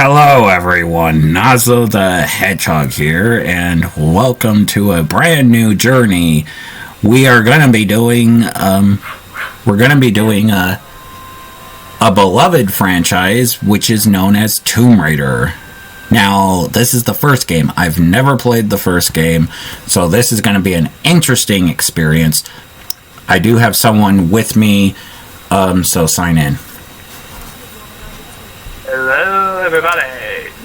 Hello, everyone. Nazo the Hedgehog here, and welcome to a brand new journey. We are going to be doing, a beloved franchise, which is known as Tomb Raider. Now, this is the first game. I've never played the first game, so this is going to be an interesting experience. I do have someone with me, so sign in. Hello, everybody.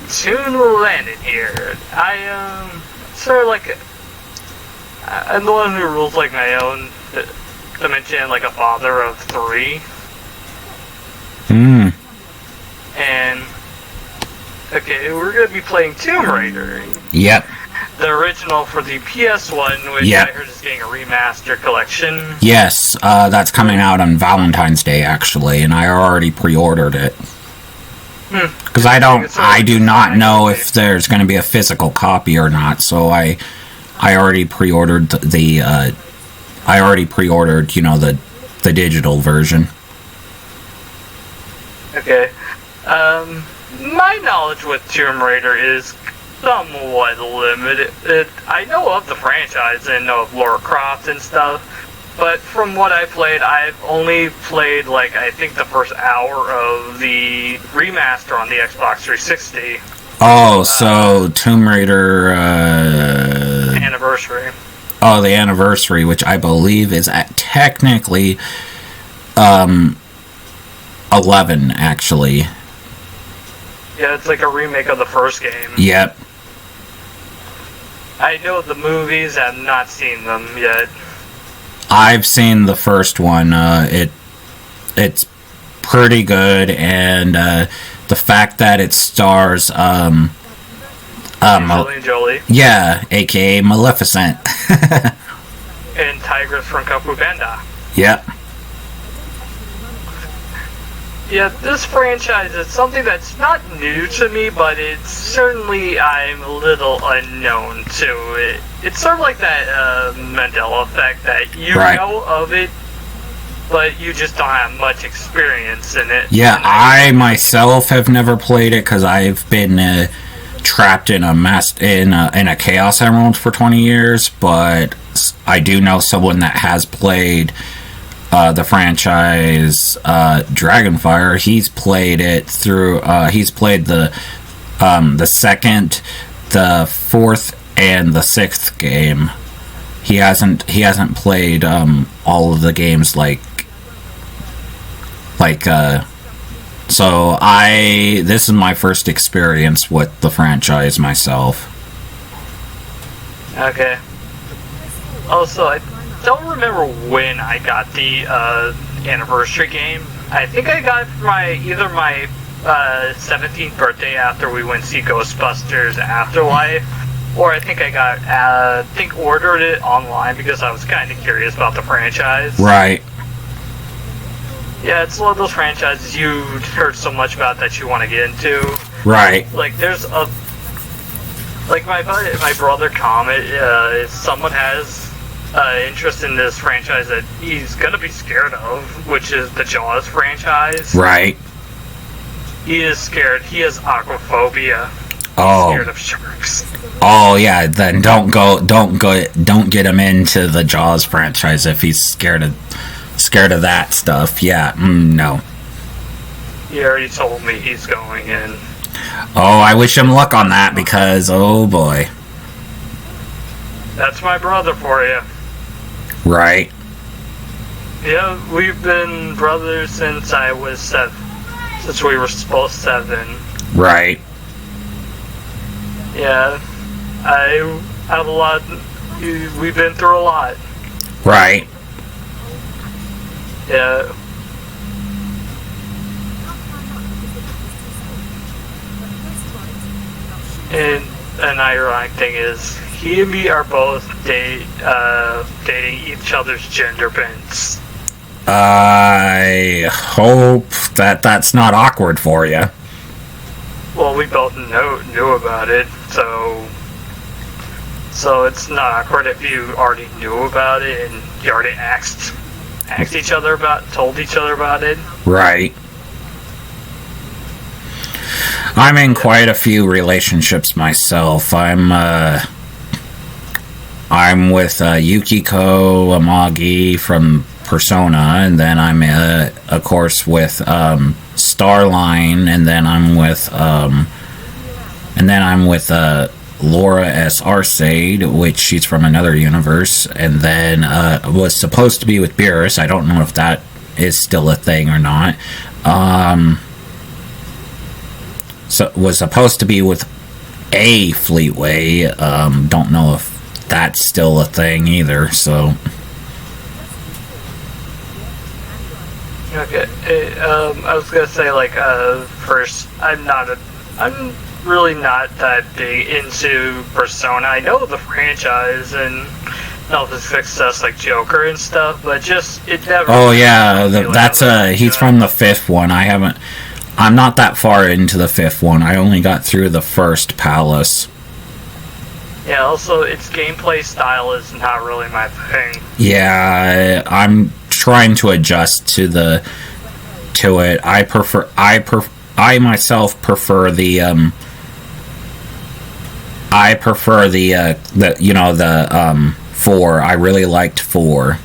Toon Landon here. I'm the one who rules like my own dimension, like a father of three. And okay, we're gonna be playing Tomb Raider. Yep. The original for the PS1, which I heard is getting a remaster collection. Yes, that's coming out on Valentine's Day actually, and I already pre-ordered it. Because I do not know if there's going to be a physical copy or not, so I already pre-ordered the digital version. Okay. My knowledge with Tomb Raider is somewhat limited. I know of the franchise and know of Lara Croft and stuff, but from what I played, I've only played, I think the first hour of the remaster on the Xbox 360. Oh, so Tomb Raider... Anniversary. Oh, the Anniversary, which I believe is technically 11, actually. Yeah, it's like a remake of the first game. Yep. I know the movies, I've not seen them yet. I've seen the first one. It's pretty good, and the fact that it stars Angelina Jolie. Yeah, aka Maleficent. And Tigress from Kung Fu Panda. Yep. Yeah, this franchise is something that's not new to me, but it's certainly I'm a little unknown to it. It's sort of like that Mandela effect that you know of it, but you just don't have much experience in it. Yeah, I myself have never played it because I've been trapped in a Chaos Emerald for 20 years, but I do know someone that has played the franchise Dragonfire. He's played it through. He's played the second, the fourth, and the sixth game. He hasn't played all of the games So this is my first experience with the franchise myself. Okay. Also, I don't remember when I got the anniversary game. I think I got it for either my 17th birthday after we went to see Ghostbusters Afterlife, or I think I ordered it online because I was kind of curious about the franchise. Right. Yeah, it's one of those franchises you heard so much about that you want to get into. Right. There's my brother Comet, if someone has interest in this franchise that he's gonna be scared of, which is the Jaws franchise. Right. He is scared. He has aquaphobia. Oh. He's scared of sharks. Oh yeah, then don't get him into the Jaws franchise if he's scared of that stuff. Yeah, no. He already told me he's going in. Oh, I wish him luck on that because, oh boy. That's my brother for you. Right. Yeah, we've been brothers since I was 7. Since we were both 7. Right. Yeah, I have a lot. We've been through a lot. Right. Yeah. And an ironic thing is, he and me are both dating each other's gender bends. I hope that that's not awkward for you. Well, we both knew about it, so it's not awkward if you already knew about it and you already told each other about it. Right. I'm in quite a few relationships myself. I'm with Yukiko Amagi from Persona, and then I'm of course with Starline, and then I'm with Laura S. Arcade, which she's from another universe, and then was supposed to be with Beerus. I don't know if that is still a thing or not. So was supposed to be with a Fleetway. Don't know if that's still a thing either. So. Okay. I was gonna say first, I'm really not that big into Persona. I know the franchise and know the success like Joker and stuff, but just it never. Oh yeah, that's he's from the fifth one. I'm not that far into the fifth one. I only got through the first palace. Yeah, also its gameplay style is not really my thing. Yeah, I'm trying to adjust to it. I myself prefer the the 4. I really liked 4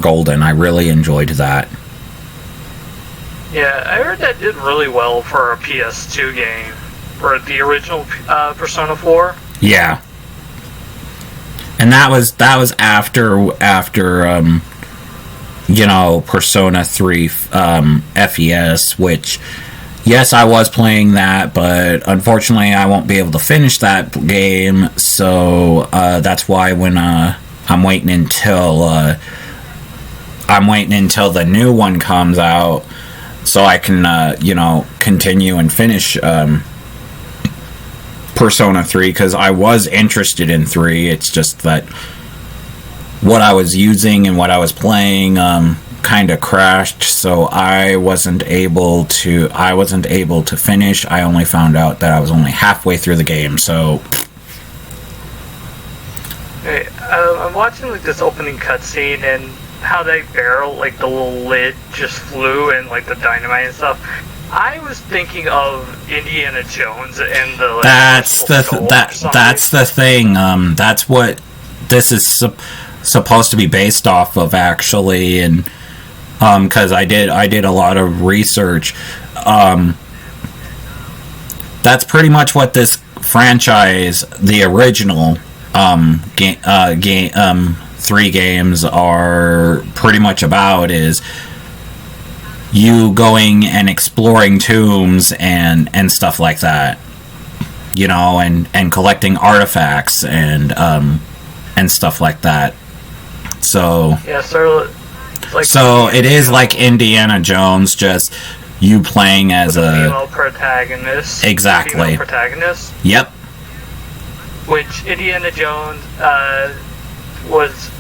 Golden. I really enjoyed that. Yeah, I heard that did really well for a PS2 game, for the original Persona 4. Yeah, and that was after Persona 3 FES, which yes, I was playing that, but unfortunately I won't be able to finish that game. So that's why when I'm waiting until the new one comes out, so I can continue and finish Persona 3, because I was interested in 3. It's just that what I was using and what I was playing kind of crashed, so I wasn't able to finish. I only found out that I was only halfway through the game, so. Hey, I'm watching this opening cutscene and how that barrel, the little lid just flew, and the dynamite and stuff. I was thinking of Indiana Jones and the. That's the thing. That's what this is supposed to be based off of, actually, and because I did a lot of research. That's pretty much what this franchise, the original 3 games, are pretty much about, is you going and exploring tombs and stuff like that, and collecting artifacts and stuff like that. So yeah, so it is like Indiana Jones, just you playing as a female protagonist. Exactly. Female protagonist. Yep. Which Indiana Jones was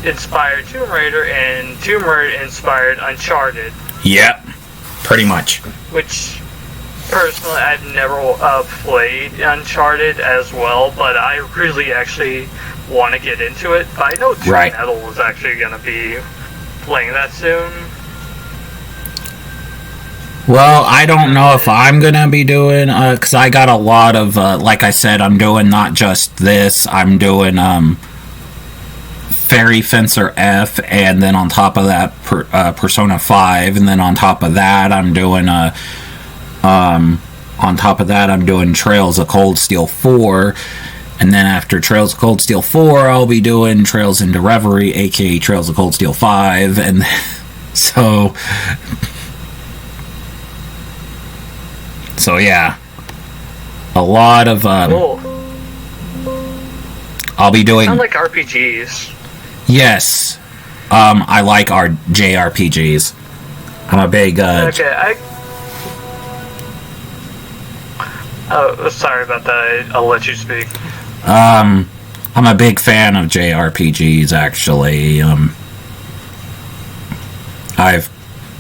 inspired Tomb Raider, and Tomb Raider inspired Uncharted. Yep. Pretty much. Which personally I've never played Uncharted as well, but I really actually want to get into it. But I know Trey Metal is actually going to be playing that soon. Well, I don't know if I'm going to be doing, because I got a lot of, like I said, I'm doing not just this, I'm doing Fairy Fencer F, and then on top of that, Persona 5, and then on top of that, I'm doing Trails of Cold Steel 4, and then after Trails of Cold Steel 4, I'll be doing Trails into Reverie, aka Trails of Cold Steel 5, and so yeah, a lot of cool. I'll be doing. Sound like RPGs. Yes, I like our JRPGs. I'm a big. Okay, oh, sorry about that. I'll let you speak. I'm a big fan of JRPGs. Actually, I've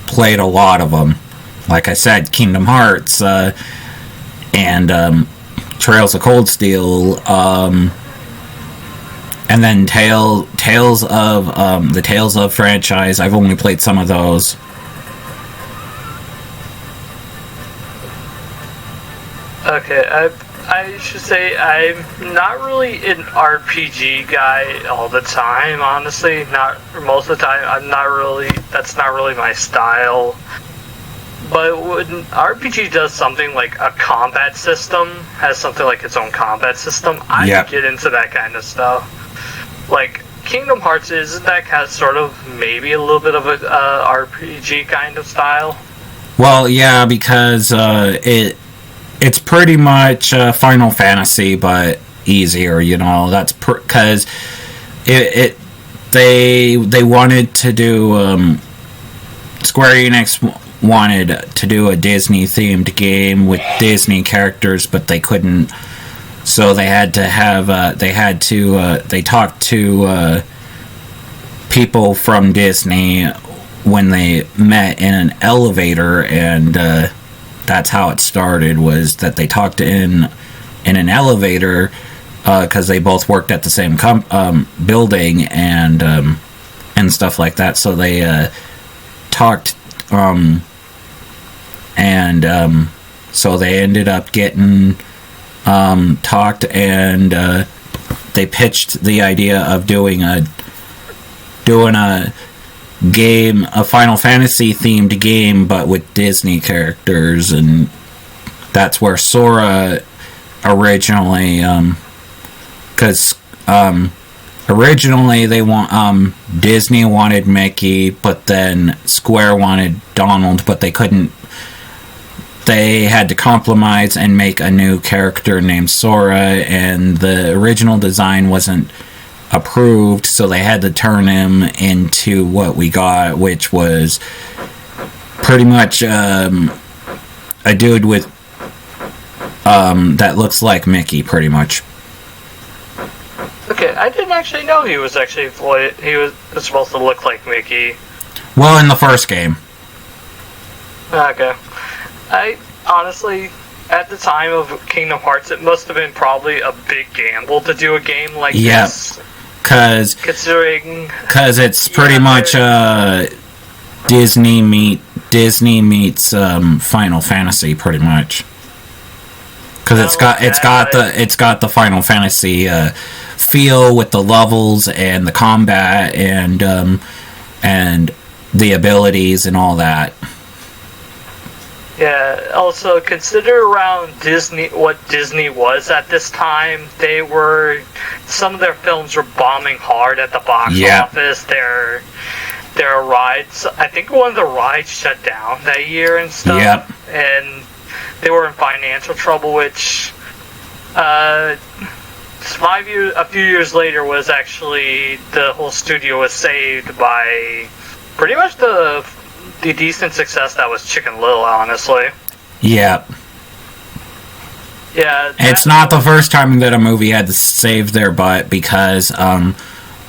played a lot of them. Like I said, Kingdom Hearts, and Trails of Cold Steel, and then Tales of the Tales of franchise. I've only played some of those. Okay, I should say I'm not really an RPG guy all the time, honestly. Not most of the time. I'm not really. That's not really my style. But when RPG does something like a combat system, has something like its own combat system, I get into that kind of stuff. Like Kingdom Hearts, isn't that kind of sort of maybe a little bit of a RPG kind of style? Well, yeah, because it's pretty much Final Fantasy, but easier. You know, that's because they wanted to do Square Enix wanted to do a Disney themed game with Disney characters, but they couldn't. So they had to have they talked to people from Disney when they met in an elevator, and that's how it started. Was that they talked in an elevator because they both worked at the same building and stuff like that. So they talked. So they ended up getting talked, and they pitched the idea of doing a game, a Final Fantasy themed game, but with Disney characters, and that's where Sora originally, because originally they want Disney wanted Mickey, but then Square wanted Donald, but they couldn't. They had to compromise and make a new character named Sora, and the original design wasn't approved, so they had to turn him into what we got, which was pretty much a dude with that looks like Mickey, pretty much. Okay, I didn't actually know he was supposed to look like Mickey. Well, in the first game. Okay. I honestly, at the time of Kingdom Hearts, it must have been probably a big gamble to do a game like this. Because it's pretty much Disney meets Final Fantasy, pretty much. Because it's got the Final Fantasy feel with the levels and the combat and the abilities and all that. Yeah, also consider around what Disney was at this time. Some of their films were bombing hard at the box office. Their rides, I think one of the rides shut down that year and stuff. Yep. And they were in financial trouble, which a few years later was actually the whole studio was saved by pretty much the decent success that was Chicken Little, honestly. Yeah. Yeah. It's not the first time that a movie had to save their butt, because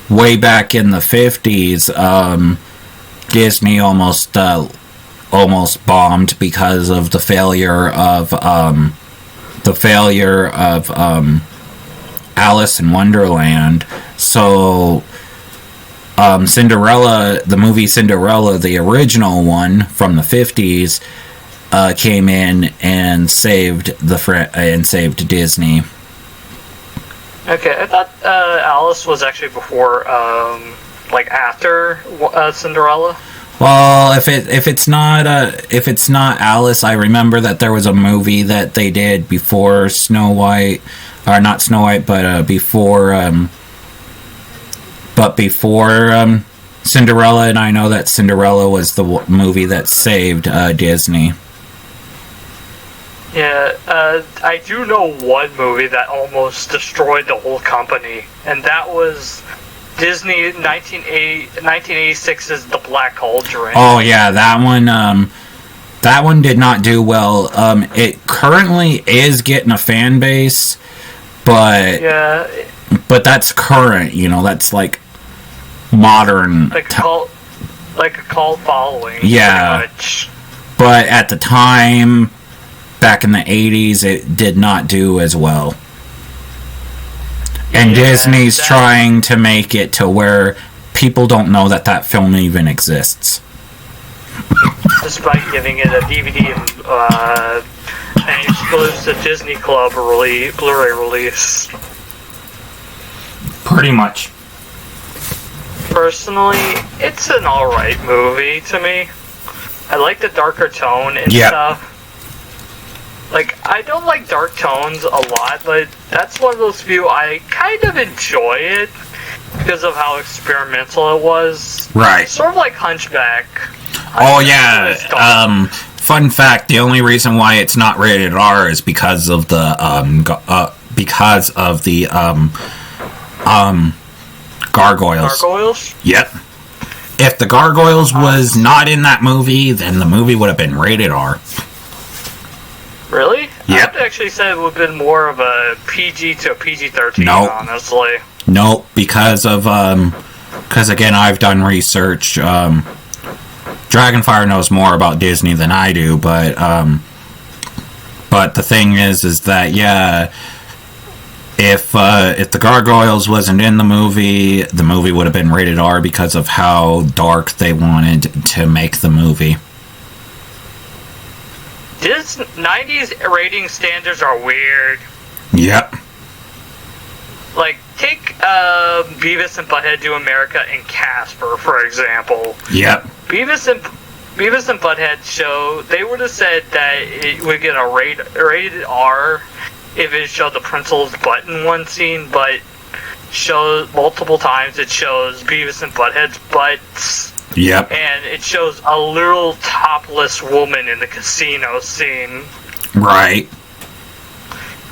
way back in the 50s, Disney almost bombed because of the failure of Alice in Wonderland. So Cinderella, the movie Cinderella, the original one from the 50s, came in and saved Disney. Okay, I thought Alice was actually before, after Cinderella. Well, if it's not Alice, I remember that there was a movie that they did before Snow White, or not Snow White, but before Cinderella, and I know that Cinderella was the movie that saved Disney. Yeah, I do know one movie that almost destroyed the whole company, and that was Disney 1986's The Black Cauldron. Oh yeah, that one did not do well. It currently is getting a fan base, but that's current. You know, that's like modern, like a cult following. Yeah, pretty much. But at the time, back in the 80s, it did not do as well. And Disney's trying to make it to where people don't know that film even exists. Despite giving it a DVD and exclusive to Disney Club Blu-ray release. Pretty much. Personally, it's an alright movie to me. I like the darker tone and stuff. Like, I don't like dark tones a lot, but that's one of those few I kind of enjoy it because of how experimental it was. Right. Sort of like Hunchback. Oh, yeah. Fun fact, the only reason why it's not rated R is because of the, gargoyles. Gargoyles? Yep. If the gargoyles was not in that movie, then the movie would have been rated R. Really? Yep. I would actually say it would have been more of a PG to a PG-13, honestly. Nope, because of, because again, I've done research, Dragonfire knows more about Disney than I do, but the thing is that, yeah, if the gargoyles wasn't in the movie would have been rated R because of how dark they wanted to make the movie. This 90s rating standards are weird. Yep. Like, take Beavis and Butthead Do America and Casper, for example. Yep. Beavis and Butthead show, they would have said that it would get a rated R if it showed the principal's butt in one scene, but shows multiple times it shows Beavis and Butthead's butts. Yep. And it shows a literal topless woman in the casino scene. Right.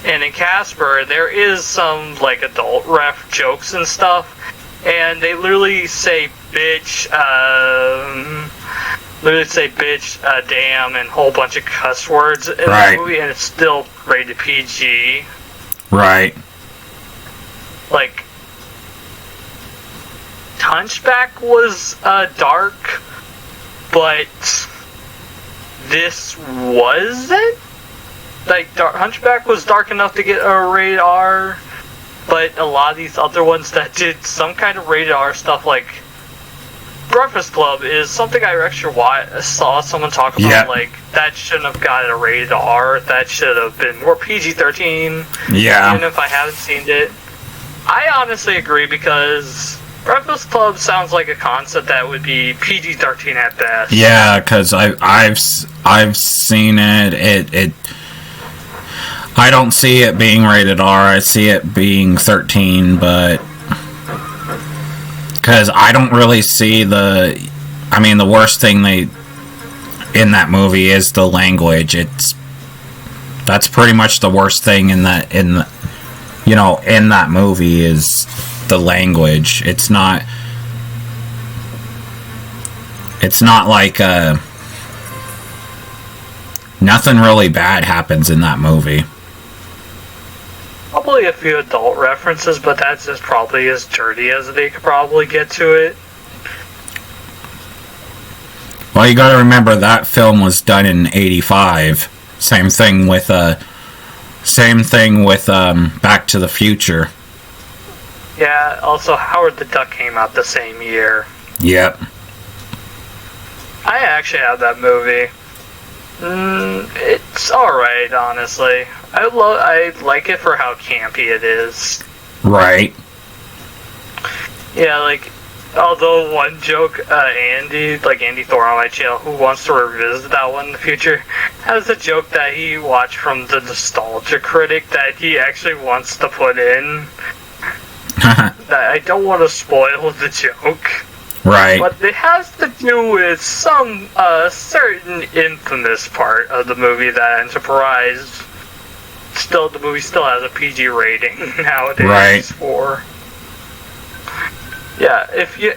And in Casper, there is some, like, adult ref jokes and stuff, and they literally say bitch, damn, and a whole bunch of cuss words in the movie, and it's still rated PG. Right. Like, Hunchback was dark, but this wasn't. Like, Hunchback was dark enough to get a rated R, but a lot of these other ones that did some kind of rated R stuff, like Breakfast Club, is something I actually saw someone talk about. Like, that shouldn't have gotten a rated R. That should have been more PG-13. Yeah. Even if I haven't seen it. I honestly agree, because Breakfast Club sounds like a concept that would be PG-13 at best. Yeah, because I've seen it. I don't see it being rated R. I see it being 13, but because I don't really see the worst thing in that movie is the language. That's pretty much the worst thing in that movie is the language. It's not like nothing really bad happens in that movie. Probably a few adult references, but that's just probably as dirty as they could probably get to it. Well, you gotta remember that film was done in '85. Same thing with Back to the Future. Yeah, also Howard the Duck came out the same year. Yep. I actually have that movie. It's alright, honestly. I like it for how campy it is. Right. Yeah, like, although one joke, Andy Thor on my channel, who wants to revisit that one in the future, has a joke that he watched from the Nostalgia Critic that he actually wants to put in. That I don't want to spoil the joke. Right. But it has to do with some certain infamous part of the movie that Enterprise the movie still has a PG rating nowadays. Right. For. Yeah,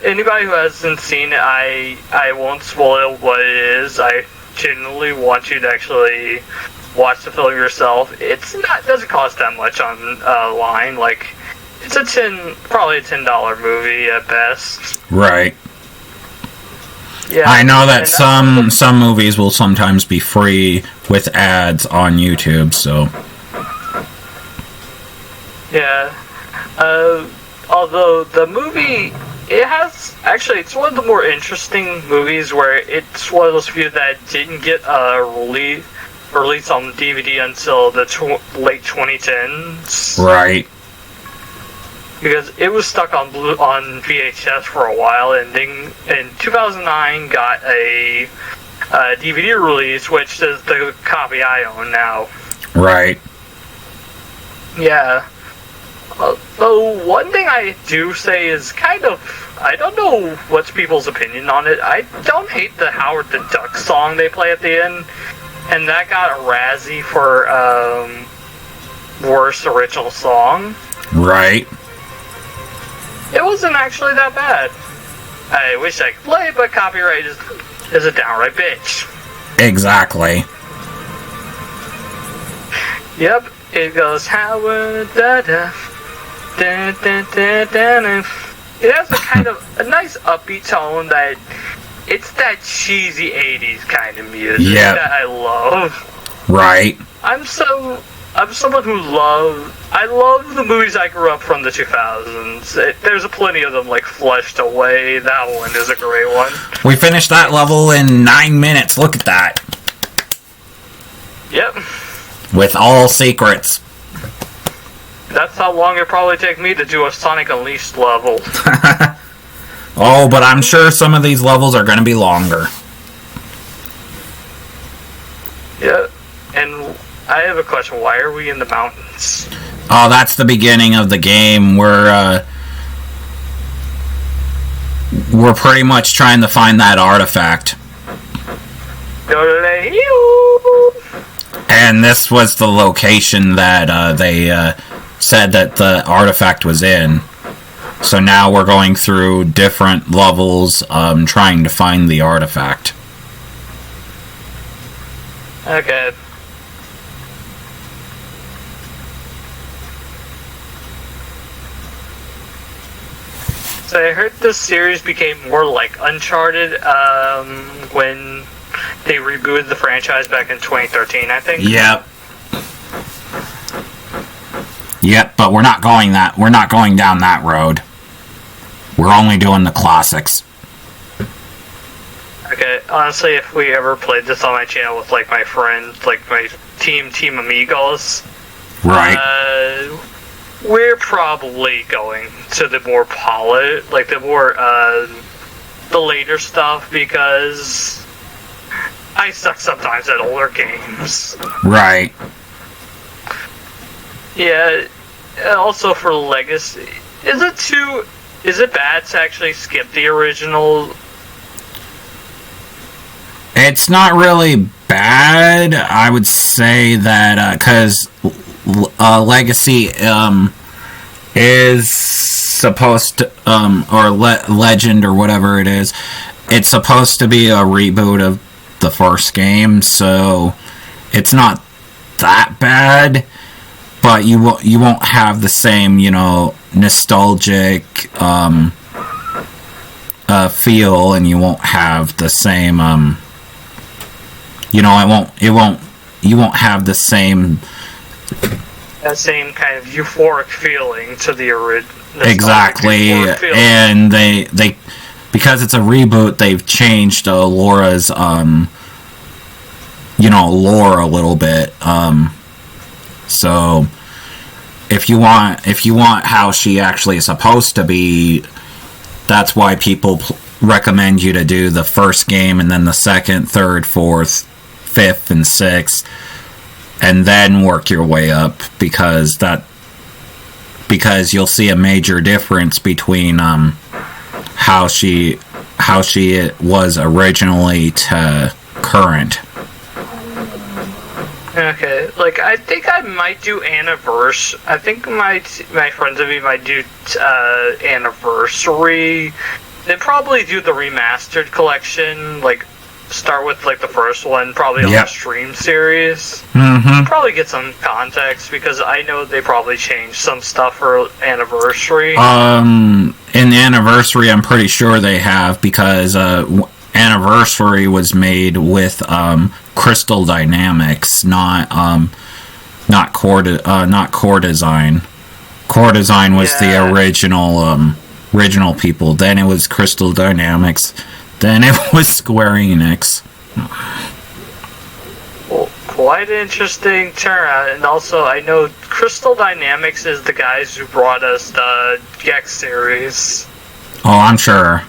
anybody who hasn't seen it, I won't spoil what it is. I genuinely want you to actually watch the film yourself. Doesn't cost that much online. Like, it's probably a $10 movie at best. Right. Yeah. I know that some movies will sometimes be free with ads on YouTube, so. Yeah. Although the movie, it's one of the more interesting movies where it's one of those few that didn't get a released on DVD until the late 2010s. Right. Because it was stuck on VHS for a while, and then in 2009 got a DVD release, which is the copy I own now. Right. Yeah. Though one thing I do say is kind of, I don't know what's people's opinion on it. I don't hate the Howard the Duck song they play at the end, and that got a Razzie for worst original song. Right. It wasn't actually that bad. I wish I could play it, but copyright is a downright bitch. Exactly. Yep, it goes Howard the Duck. Dun, dun, dun, dun, dun. It has a kind of a nice upbeat tone that it's that cheesy 80s kind of music that I love. Right. I'm someone who I love the movies I grew up from the 2000s. There's plenty of them, like Flushed Away. That one is a great one. We finished that level in 9 minutes. Look at that. Yep. With all secrets. That's how long it probably take me to do a Sonic Unleashed level. Oh, but I'm sure some of these levels are going to be longer. Yeah, and I have a question. Why are we in the mountains? Oh, that's the beginning of the game. We're pretty much trying to find that artifact. And this was the location that they said that the artifact was in. So now we're going through different levels trying to find the artifact. Okay. So I heard this series became more like Uncharted when they rebooted the franchise back in 2013, I think. Yep. Yep, but we're not going down that road. We're only doing the classics. Okay, honestly, if we ever played this on my channel with like my friends, like my Team Amigos, right? We're probably going to the more polished, like the more the later stuff, because I suck sometimes at older games. Right. Yeah. Also for Legacy, is it bad to actually skip the original? It's not really bad. I would say that because Legacy is supposed to, or Legend or whatever it is, it's supposed to be a reboot of the first game, so it's not that bad. But you won't have the same, nostalgic feel, and you won't have the same, you won't have the same. That same kind of euphoric feeling to the original. Exactly, and they because it's a reboot, they've changed Laura's lore a little bit. So if you want how she actually is supposed to be, that's why people recommend you to do the first game and then the second, third, fourth, fifth, and sixth, and then work your way up, because you'll see a major difference between how she was originally to current. Okay, like I think I might do Anniversary. I think my friends of me might do Anniversary. Then probably do the remastered collection. Like start with like the first one, probably on the stream series. Mm-hmm. Probably get some context, because I know they probably changed some stuff for Anniversary. In Anniversary, I'm pretty sure they have, because Anniversary was made with Crystal Dynamics, not Core Design. Core Design was the original people. Then it was Crystal Dynamics. Then it was Square Enix. Cool. quite an interesting turnout. And also, I know Crystal Dynamics is the guys who brought us the Gex series. Oh, I'm sure.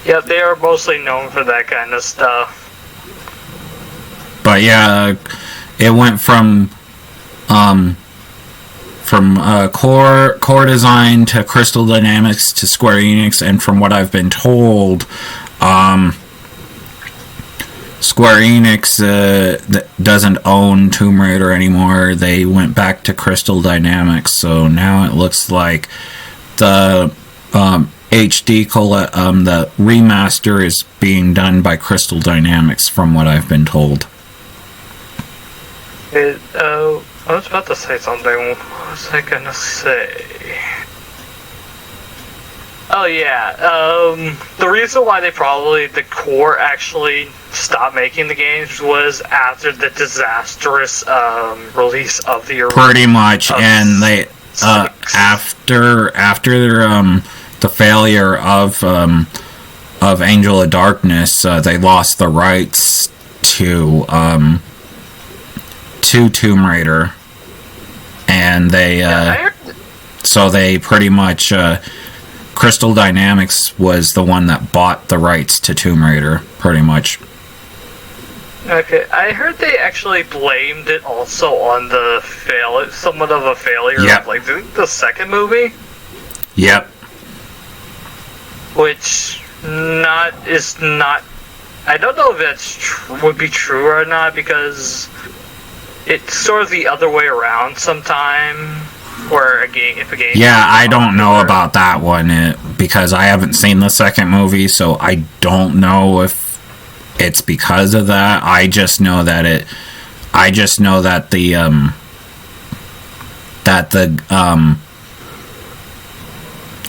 Yeah, they are mostly known for that kind of stuff. But yeah, it went from core design to Crystal Dynamics to Square Enix, and from what I've been told, Square Enix doesn't own Tomb Raider anymore. They went back to Crystal Dynamics, so now it looks like the HD the remaster is being done by Crystal Dynamics, from what I've been told. I was about to say something. What was I gonna say? Oh yeah, the reason why the core actually stopped making the games was after the disastrous release of the original. Pretty much, and they after the failure of Angel of Darkness, they lost the rights to Tomb Raider, and so they pretty much Crystal Dynamics was the one that bought the rights to Tomb Raider, pretty much. Okay, I heard they actually blamed it also on the somewhat of a failure of like the second movie. Yep. Which is not. I don't know if that's would be true or not, because it's sort of the other way around sometime. Where if a game. Yeah, I don't know about that one because I haven't seen the second movie, so I don't know if it's because of that. I just know that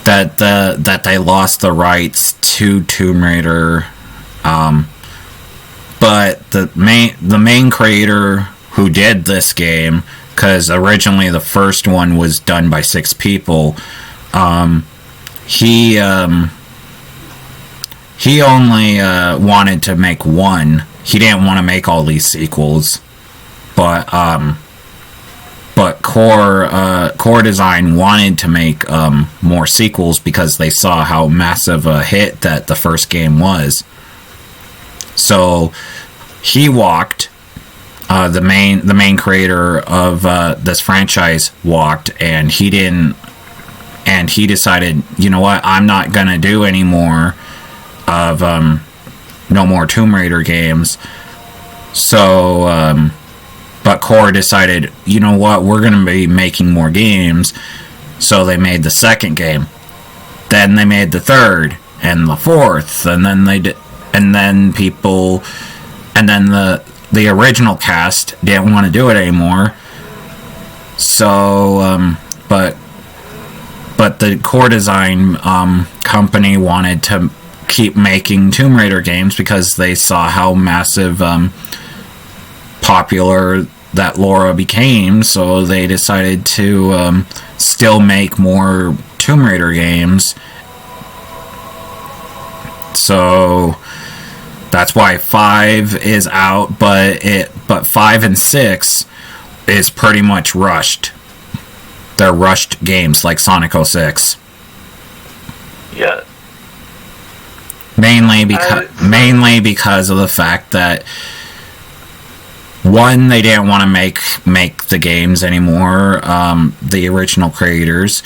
that they lost the rights to Tomb Raider, but the main creator who did this game, because originally the first one was done by 6 people, he only wanted to make one. He didn't want to make all these sequels, but Core Design wanted to make more sequels because they saw how massive a hit that the first game was. So he walked. The main creator of this franchise walked, and he decided, you know what, I'm not gonna do any more of no more Tomb Raider games. So but Core decided, you know what, we're gonna be making more games. So they made the second game, then they made the third and the fourth, and then the original cast didn't want to do it anymore. So, but the Core Design company wanted to keep making Tomb Raider games because they saw how massive popular that Laura became. So they decided to still make more Tomb Raider games. So that's why 5 is out, but 5 and 6 is pretty much rushed. They're rushed games like Sonic 06. Yeah. Mainly because of the fact that, one, they didn't want to make the games anymore, the original creators,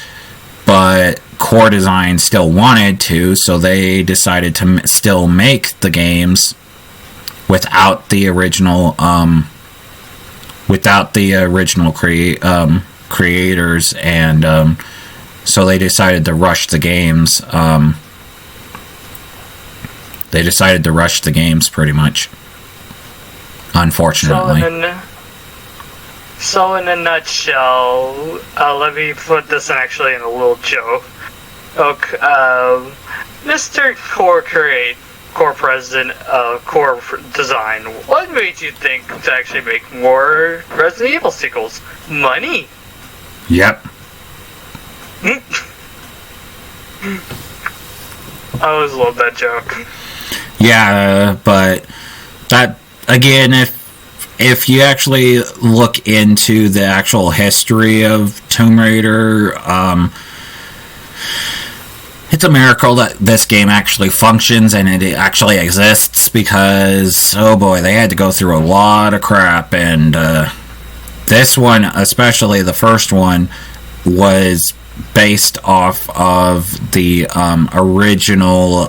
but Core Design still wanted to, so they decided to still make the games without the original creators, and so they decided to rush the games. They decided to rush the games pretty much, unfortunately. So in a nutshell, let me put this in actually in a little joke. Okay, Mr. Core President of Core Design, what made you think to actually make more Resident Evil sequels? Money. Yep. I always love that joke. Yeah, but that, again, if if you actually look into the actual history of Tomb Raider, it's a miracle that this game actually functions and it actually exists, because, oh boy, they had to go through a lot of crap, and this one, especially the first one, was based off of the original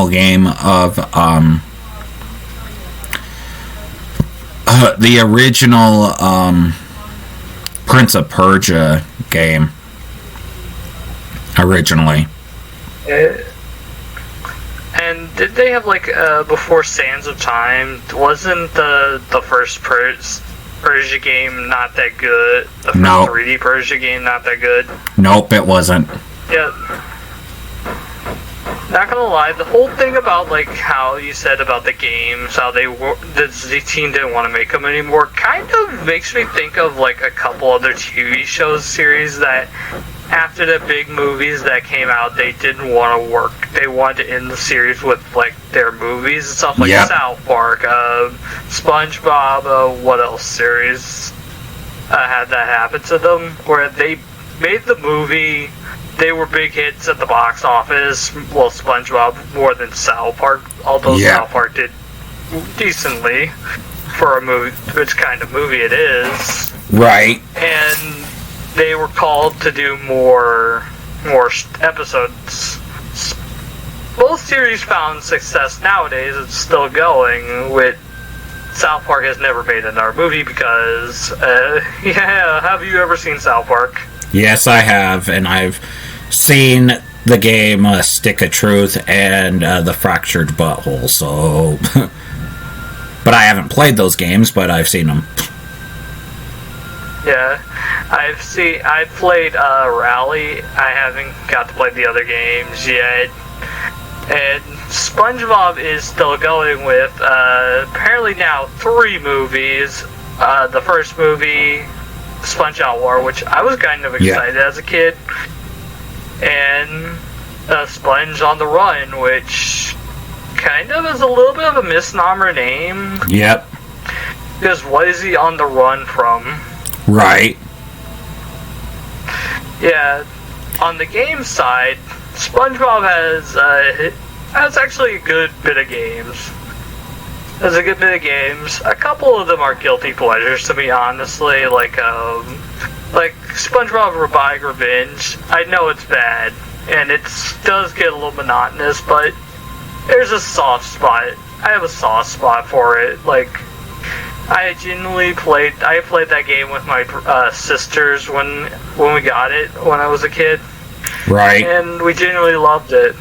game of the original Prince of Persia game originally. And did they have like before Sands of Time? Wasn't the first Persia game not that good? The first 3D Persia game not that good? Nope, it wasn't. Yeah. Not gonna lie, the whole thing about like how you said about the games, how the team didn't want to make them anymore, kind of makes me think of like a couple other TV shows series that after the big movies that came out, they didn't want to work. They wanted to end the series with like their movies and stuff, like South Park, SpongeBob, what else series had that happen to them, where they made the movie. They were big hits at the box office. Well, SpongeBob more than South Park, although South Park did decently for a movie, which kind of movie it is. Right. And they were called to do more episodes. Both series found success nowadays. It's still going. With South Park has never made another movie because, have you ever seen South Park? Yes, I have, and I've seen the game Stick of Truth and The Fractured Butthole, so... But I haven't played those games, but I've seen them. Yeah, I've played Rally. I haven't got to play the other games yet. And SpongeBob is still going with, apparently now 3 movies. The first movie... Sponge Out War, which I was kind of excited as a kid, and Sponge on the Run, which kind of is a little bit of a misnomer name. Yep. Because what is he on the run from? Right. Yeah. On the game side, SpongeBob has actually a good bit of games. There's a good bit of games. A couple of them are guilty pleasures, to be honestly. Like SpongeBob Bike Revenge. I know it's bad, and it does get a little monotonous, but there's a soft spot. I have a soft spot for it. Like, I played that game with my sisters when we got it when I was a kid. Right. And we genuinely loved it.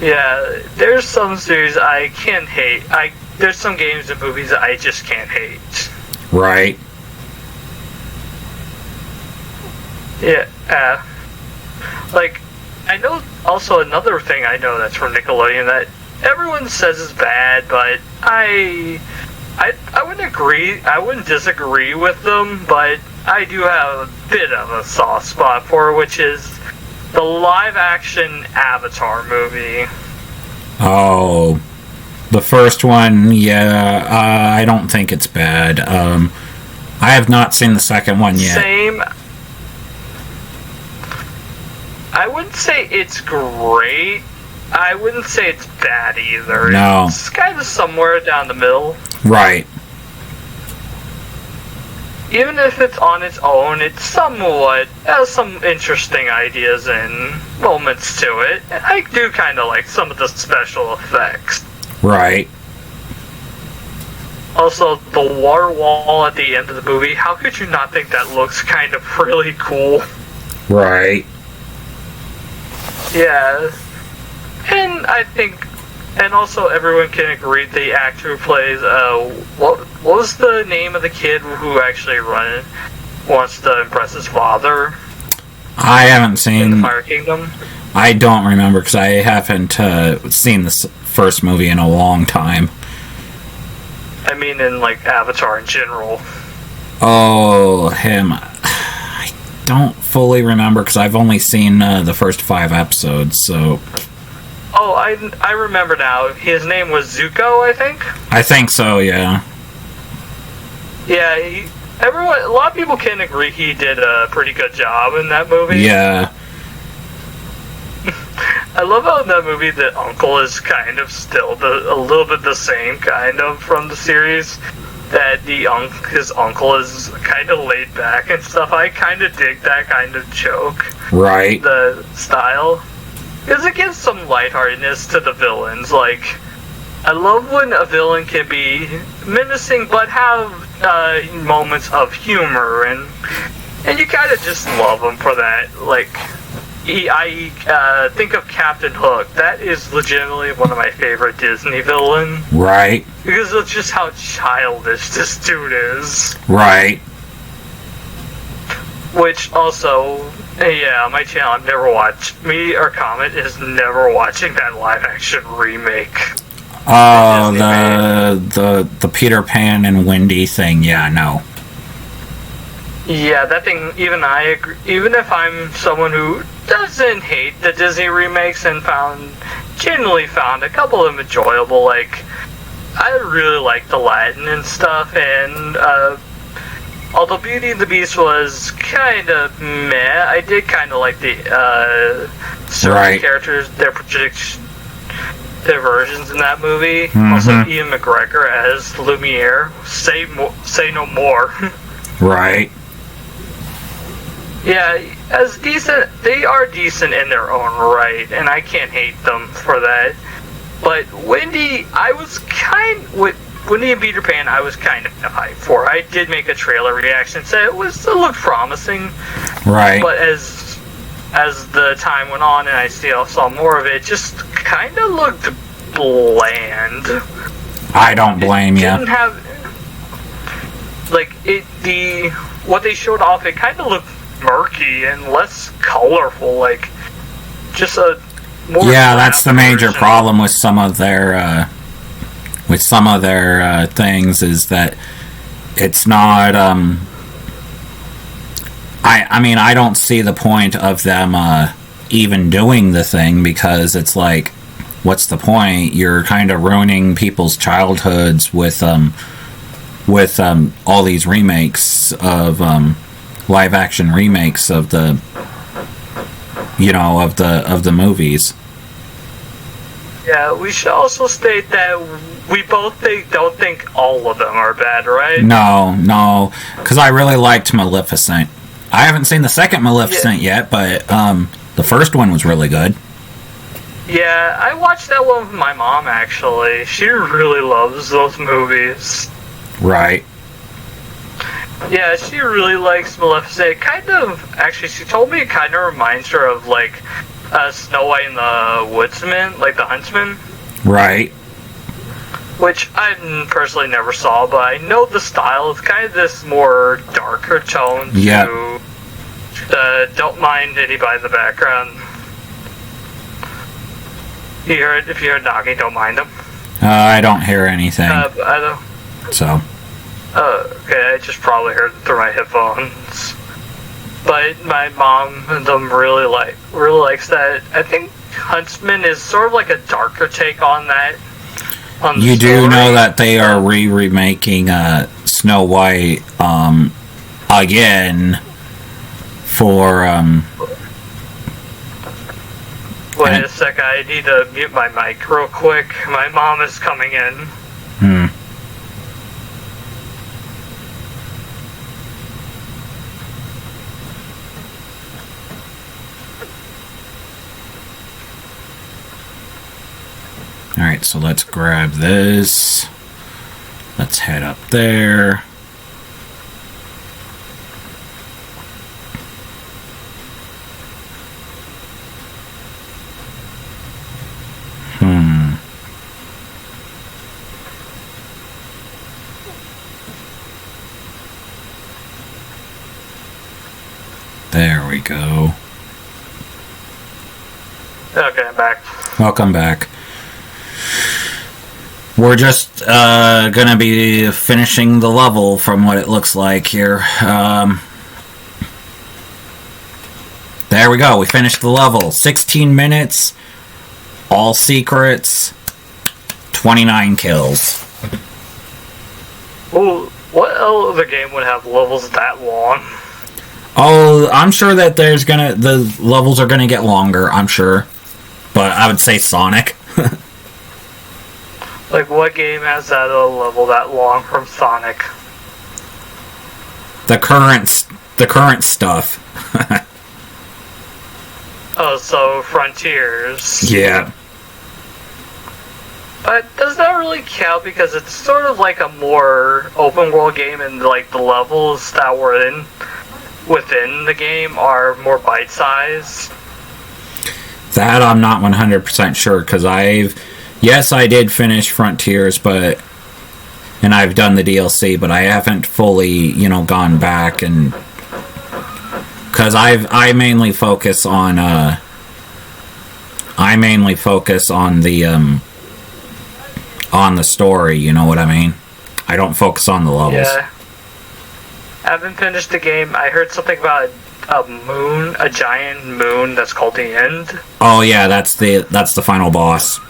Yeah, there's some series I can't hate. There's some games and movies that I just can't hate. Right. Yeah, like, I know also another thing I know that's from Nickelodeon that everyone says is bad, but I wouldn't agree, I wouldn't disagree with them, but I do have a bit of a soft spot for it, which is the live-action Avatar movie. Oh, the first one, yeah, I don't think it's bad. I have not seen the second one yet. Same. I wouldn't say it's great. I wouldn't say it's bad either. No. It's kind of somewhere down the middle. Right. Even if it's on its own, it somewhat has some interesting ideas and moments to it. And I do kind of like some of the special effects. Right. Also, the water wall at the end of the movie, how could you not think that looks kind of really cool? Right. Yeah. And I think, and also everyone can agree the actor who plays, what was the name of the kid who actually wants to impress his father? I haven't seen... in the Fire Kingdom? I don't remember, because I haven't seen the first movie in a long time. I mean, in, like, Avatar in general. Oh, him. I don't fully remember, because I've only seen the first 5 episodes, so... Oh, I remember now. His name was Zuko, I think. I think so, yeah. Yeah, a lot of people can agree he did a pretty good job in that movie. Yeah. I love how in that movie the uncle is kind of still a little bit the same kind of from the series. That his uncle is kind of laid back and stuff. I kind of dig that kind of joke. Right. The style. Because it gives some lightheartedness to the villains. Like, I love when a villain can be menacing but have moments of humor, and you kind of just love them for that. Like, I think of Captain Hook. That is legitimately one of my favorite Disney villains. Right. Because of just how childish this dude is. Right. Which also, yeah, my channel, I've never watched. Me or Comet is never watching that live action remake. Oh, the Peter Pan and Wendy thing. Yeah, no. Yeah, that thing, even I agree. Even if I'm someone who doesn't hate the Disney remakes and genuinely found a couple of them enjoyable, like, I really like the Latin and stuff, and although Beauty and the Beast was kind of meh, I did kind of like the certain characters, their versions in that movie. Mm-hmm. Also, Ian McGregor as Lumiere. Say no more. Right. Yeah, as decent, they are decent in their own right, and I can't hate them for that. But Wendy, Wendy and Peter Pan, I was kind of hyped for. I did make a trailer reaction, said it looked promising. Right. But as the time went on and I saw more of it, just kind of looked bland. I don't blame you. Didn't have what they showed off. It kind of looked murky and less colorful, like just a more. Yeah, that's the major problem with some of their things, is that it's not. I mean, I don't see the point of them even doing the thing, because it's like, what's the point? You're kind of ruining people's childhoods with all these remakes of live action remakes of the movies. Yeah, we should also state that we both don't think all of them are bad, right? No, because I really liked Maleficent. I haven't seen the second Maleficent yet, but the first one was really good. Yeah, I watched that one with my mom, actually. She really loves those movies. Right. Yeah, she really likes Maleficent. Actually, she told me it kind of reminds her of, like, Snow White and the Woodsman, like the Huntsman. Right. Which I personally never saw, but I know the style is kind of this more darker tone. Yeah. Don't mind anybody in the background. If you heard knocking, don't mind them. I don't hear anything. I don't. So. Okay, I just probably heard it through my headphones. But my mom and them really likes that. I think Huntsman is sort of like a darker take on that. You do know that they are remaking Snow White again for Wait a sec, I need to mute my mic real quick. My mom is coming in. Alright, so let's grab this. Let's head up there. There we go. Okay, I'm back. Welcome back. We're just gonna be finishing the level from what it looks like here. There we go. We finished the level. 16 minutes. all secrets, 29 kills. Ooh, what other game would have levels that long? Oh, I'm sure that the levels are gonna get longer, I'm sure. But I would say Sonic. Like, what game has that a level that long from Sonic? The current stuff. Oh, so Frontiers. Yeah. But does that really count because it's sort of like a more open world game and like the levels that were within the game are more bite sized? That I'm not 100% sure because yes, I did finish Frontiers, and I've done the DLC, but I haven't fully, gone back and because I mainly focus on the story. You know what I mean? I don't focus on the levels. Yeah. I haven't finished the game. I heard something about a giant moon that's called the End. Oh yeah, that's the final boss.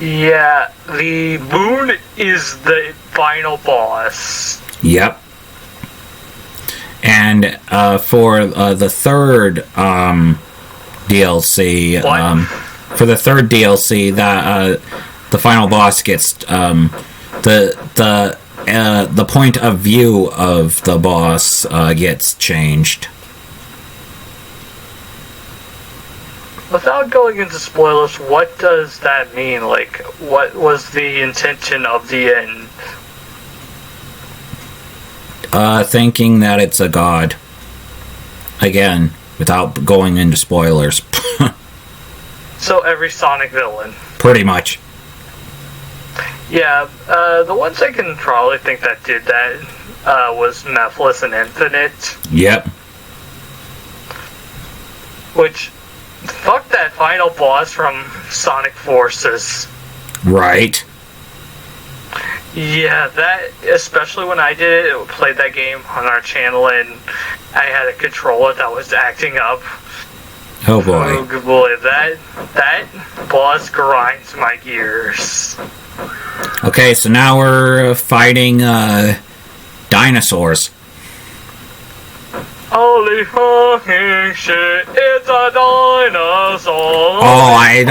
Yeah, the moon is the final boss. Yep. And for the third DLC, that the final boss gets the point of view of the boss gets changed. Without going into spoilers, what does that mean? Like, what was the intention of the end? Thinking that it's a god. Again, without going into spoilers. So every Sonic villain. Pretty much. Yeah, the ones I can probably think that did that was Mephiles and Infinite. Yep. Which, fuck that final boss from Sonic Forces. Right. Yeah, that, especially when I played that game on our channel and I had a controller that was acting up. Oh boy. Oh good boy, that boss grinds my gears. Okay, so now we're fighting dinosaurs. Holy fucking shit, it's a dinosaur! Oh, I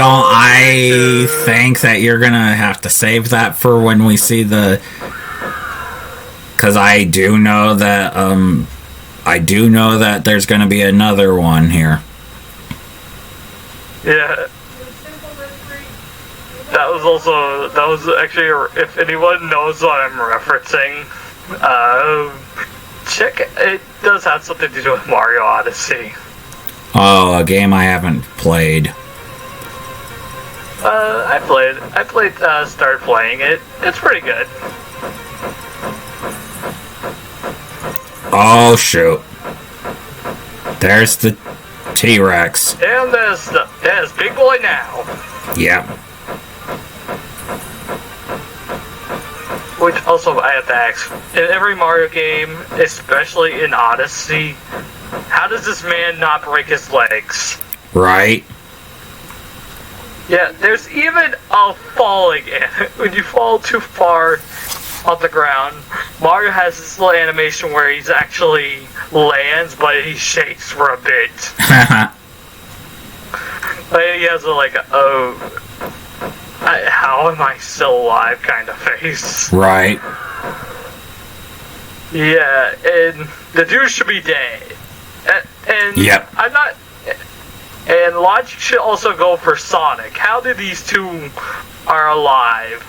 think that you're gonna have to save that for when we see the... Because I do know that there's gonna be another one here. Yeah. That was actually, if anyone knows what I'm referencing, check it. It does have something to do with Mario Odyssey. Oh, a game I haven't played. Started playing it. It's pretty good. Oh, shoot. There's the T-Rex. And there's Big Boy now. Yep. Which also I have to ask, in every Mario game, especially in Odyssey, how does this man not break his legs? Right. Yeah, there's even a falling. When you fall too far on the ground, Mario has this little animation where he's actually lands, but he shakes for a bit. Like, he has how am I still alive kind of face. Right. Yeah, and the dude should be dead. And yep. I'm not... And logic should also go for Sonic. How did these two are alive?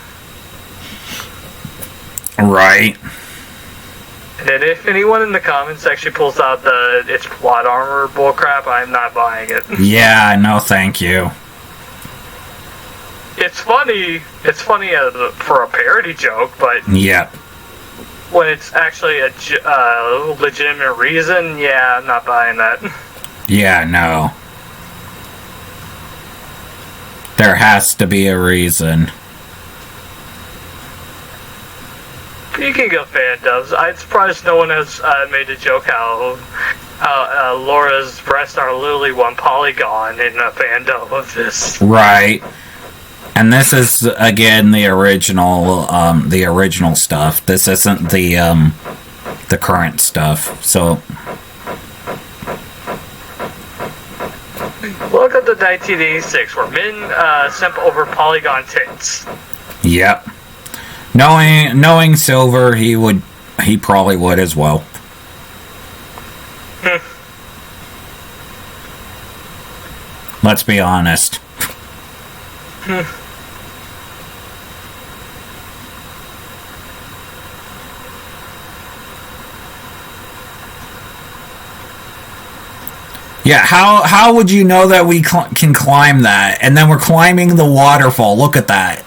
Right. And if anyone in the comments actually pulls out it's plot armor bullcrap, I'm not buying it. Yeah, no thank you. It's funny for a parody joke, but... Yep. When it's actually a legitimate reason, yeah, I'm not buying that. Yeah, no. There has to be a reason. You can go fan dubs. I'm surprised no one has made a joke how Laura's breasts are literally one polygon in a fandom of this. Right. And this is again the original stuff. This isn't the current stuff. So welcome to 1986, where men simp over polygon tits. yep. Knowing Silver, he probably would as well. Let's be honest. Yeah, how would you know that we can climb that? And then we're climbing the waterfall. Look at that.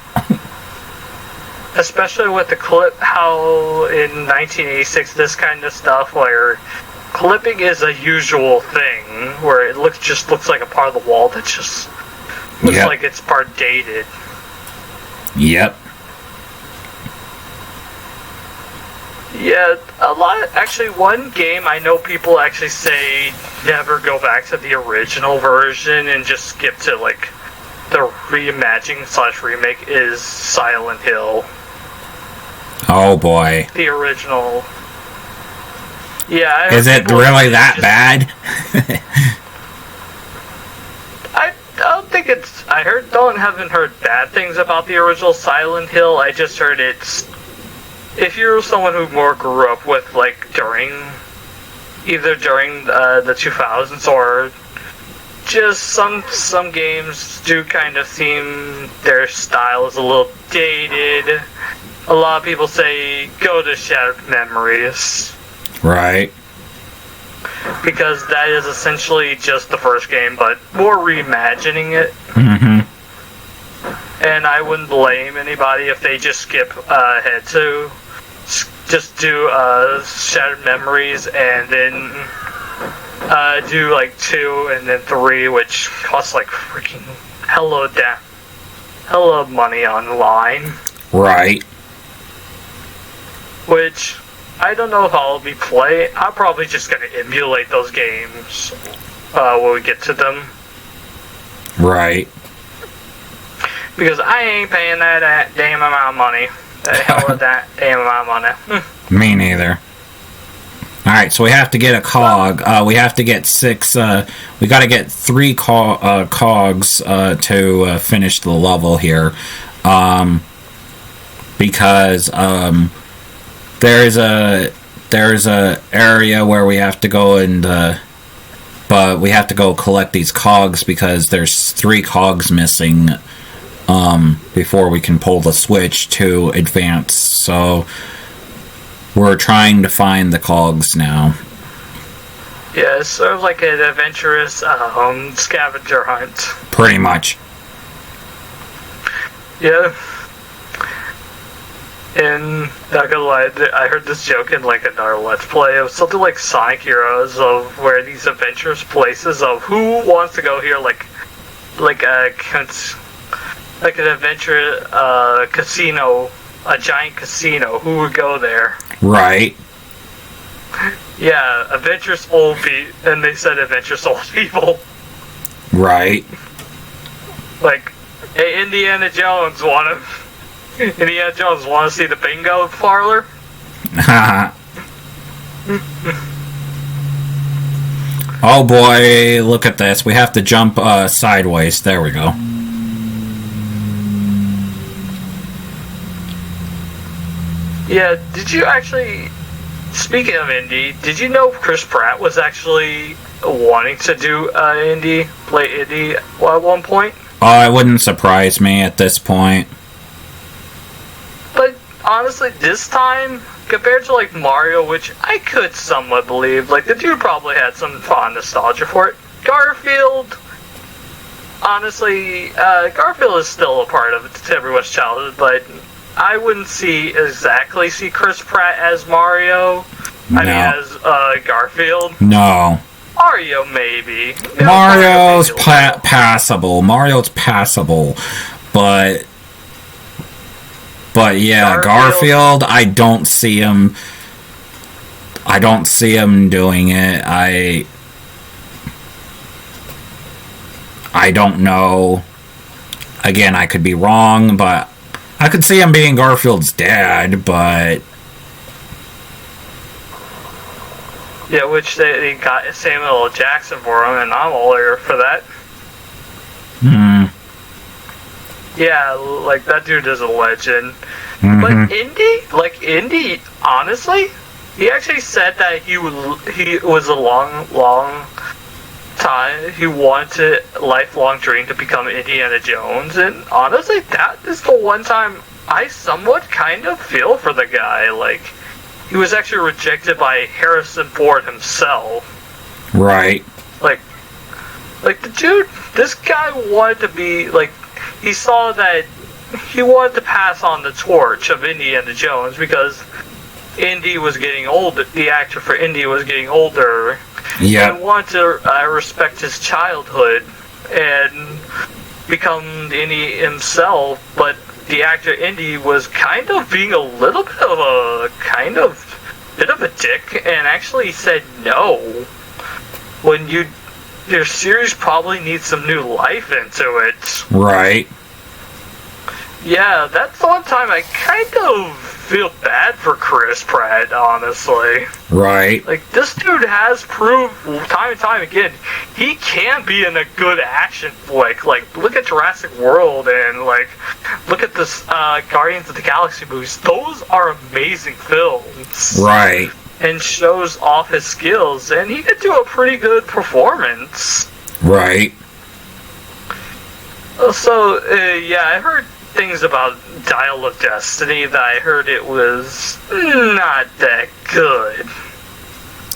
Especially with the clip, how in 1986 this kind of stuff where clipping is a usual thing, where it just looks like a part of the wall that just looks like it's part dated. Yep. Yeah, a lot. Actually, one game I know people actually say never go back to the original version and just skip to like the reimagining/remake is Silent Hill. Oh boy. The original. Yeah. Is it really that bad? I don't think it's. Haven't heard bad things about the original Silent Hill. I just heard it's. If you're someone who more grew up with like either during the 2000s or just some games do kind of seem their style is a little dated. A lot of people say go to Shattered Memories. Right. Because that is essentially just the first game, but more reimagining it. Mm-hmm. And I wouldn't blame anybody if they just skip ahead to just do Shattered Memories and then do like 2 and then 3, which costs like freaking hella money online. Right. Which I don't know if I'll be playing. I'm probably just gonna emulate those games when we get to them. Right. Because I ain't paying that damn amount of money. The hell with that damn amount of money. Me neither. Alright, so we have to get a cog. We have to get 6. We gotta get 3 cogs to finish the level here. Because there's a area where we have to go and but we have to go collect these cogs because there's 3 cogs missing before we can pull the switch to advance. So we're trying to find the cogs now. Yeah, it's sort of like an adventurous scavenger hunt. Pretty much. Yeah. And not gonna lie, I heard this joke in like another Let's Play of something like Sonic Heroes, of where these adventurous places of who wants to go here, like an adventure casino, a giant casino. Who would go there? Right. Yeah, adventurous old people, and they said adventurous old people. Right. Like, hey, Indiana Jones want to see the bingo parlor? Oh boy, look at this. We have to jump sideways. There we go. Yeah, did you actually, speaking of indie, did you know Chris Pratt was actually wanting to do play indie at one point? Oh, it wouldn't surprise me at this point. But honestly, this time, compared to like Mario, which I could somewhat believe, like the dude probably had some fond nostalgia for it. Garfield, honestly, Garfield is still a part of everyone's childhood, but I wouldn't see Chris Pratt as Mario. No. I mean, as Garfield. No. Mario, maybe. Mario's passable. Mario's passable. But yeah, Garfield, I don't see him. I don't see him doing it. I don't know. Again, I could be wrong, but I could see him being Garfield's dad, but... Yeah, which they got Samuel L. Jackson for him, and I'm all here for that. Yeah, like, that dude is a legend. But Indy, honestly, he actually said that he was a long time, he wanted a lifelong dream to become Indiana Jones, and honestly, that is the one time I somewhat kind of feel for the guy. Like, he was actually rejected by Harrison Ford himself. Right. Like the dude, this guy wanted to be, like, he saw that he wanted to pass on the torch of Indiana Jones because Indy was getting older, the actor for Indy was getting older. Yeah. And wanted to respect his childhood and become Indy himself, but the actor Indy was kind of being a little bit of a dick, and actually said no. When your series probably needs some new life into it. Right. Yeah, that's the one time I kind of feel bad for Chris Pratt, honestly. Right. Like, this dude has proved time and time again he can be in a good action flick. Like, look at Jurassic World and, like, look at this Guardians of the Galaxy movies. Those are amazing films. Right. And shows off his skills, and he could do a pretty good performance. Right. So, yeah, I heard things about Dial of Destiny that I heard it was not that good.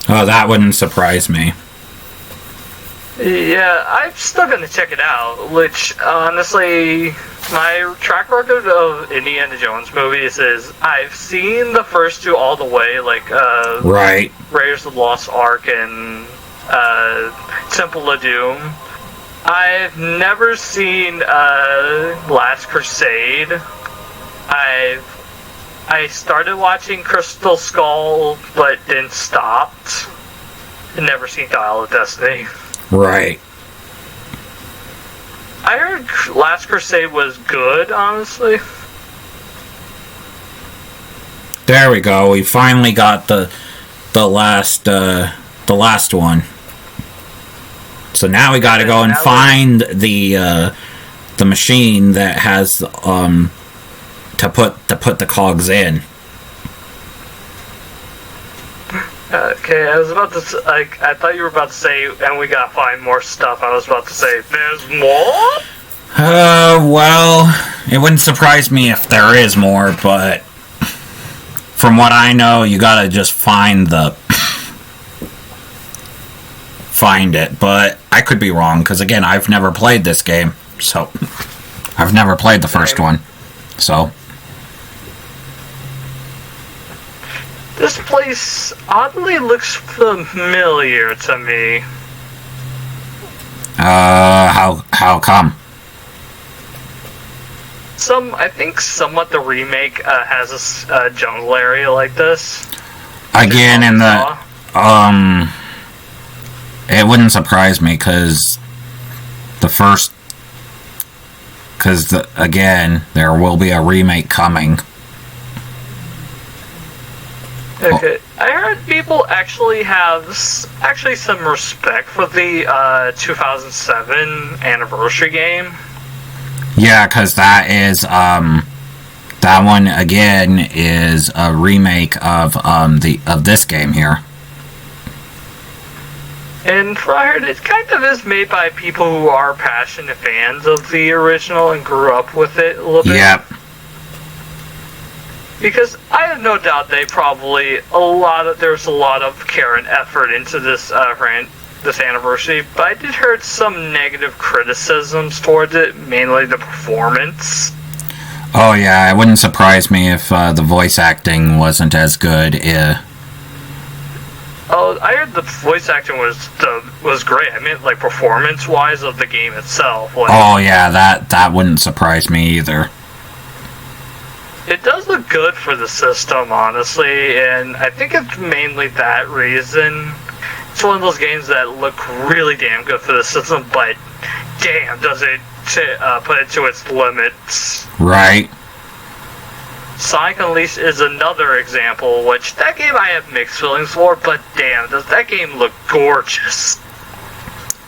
Oh, that wouldn't surprise me. Yeah, I'm still gonna check it out, which, honestly, my track record of Indiana Jones movies is I've seen the first two all the way, like, right. Raiders of the Lost Ark and, Temple of Doom. I've never seen, Last Crusade. I started watching Crystal Skull, but then stopped. I've never seen Dial of Destiny. Right. I heard Last Crusade was good, honestly. There we go. We finally got the last one. So now we got to go and find the machine that has to put the cogs in. Okay, I was about to I thought you were about to say, and we gotta find more stuff. I was about to say, there's more? Well, it wouldn't surprise me if there is more, but from what I know, you gotta just find it, but I could be wrong, because again, I've never played this game, so I've never played the first one, so... This place oddly looks familiar to me. How come? I think somewhat the remake has a jungle area like this. Again, in the, it wouldn't surprise me, because again, there will be a remake coming. Okay, I heard people actually have some respect for the 2007 anniversary game. Yeah, because that is that one again is a remake of this game here. And I heard it kind of is made by people who are passionate fans of the original and grew up with it a little bit. Yep. Because I have no doubt there's a lot of care and effort into this this anniversary, but I did heard some negative criticisms towards it, mainly the performance. Oh yeah, it wouldn't surprise me if the voice acting wasn't as good. Oh, I heard the voice acting was great. I mean, like, performance-wise of the game itself. Like, oh yeah, that wouldn't surprise me either. It does look good for the system, honestly, and I think it's mainly that reason. It's one of those games that look really damn good for the system, but damn, does it put it to its limits. Right. Sonic Unleashed is another example, which that game I have mixed feelings for, but damn, does that game look gorgeous.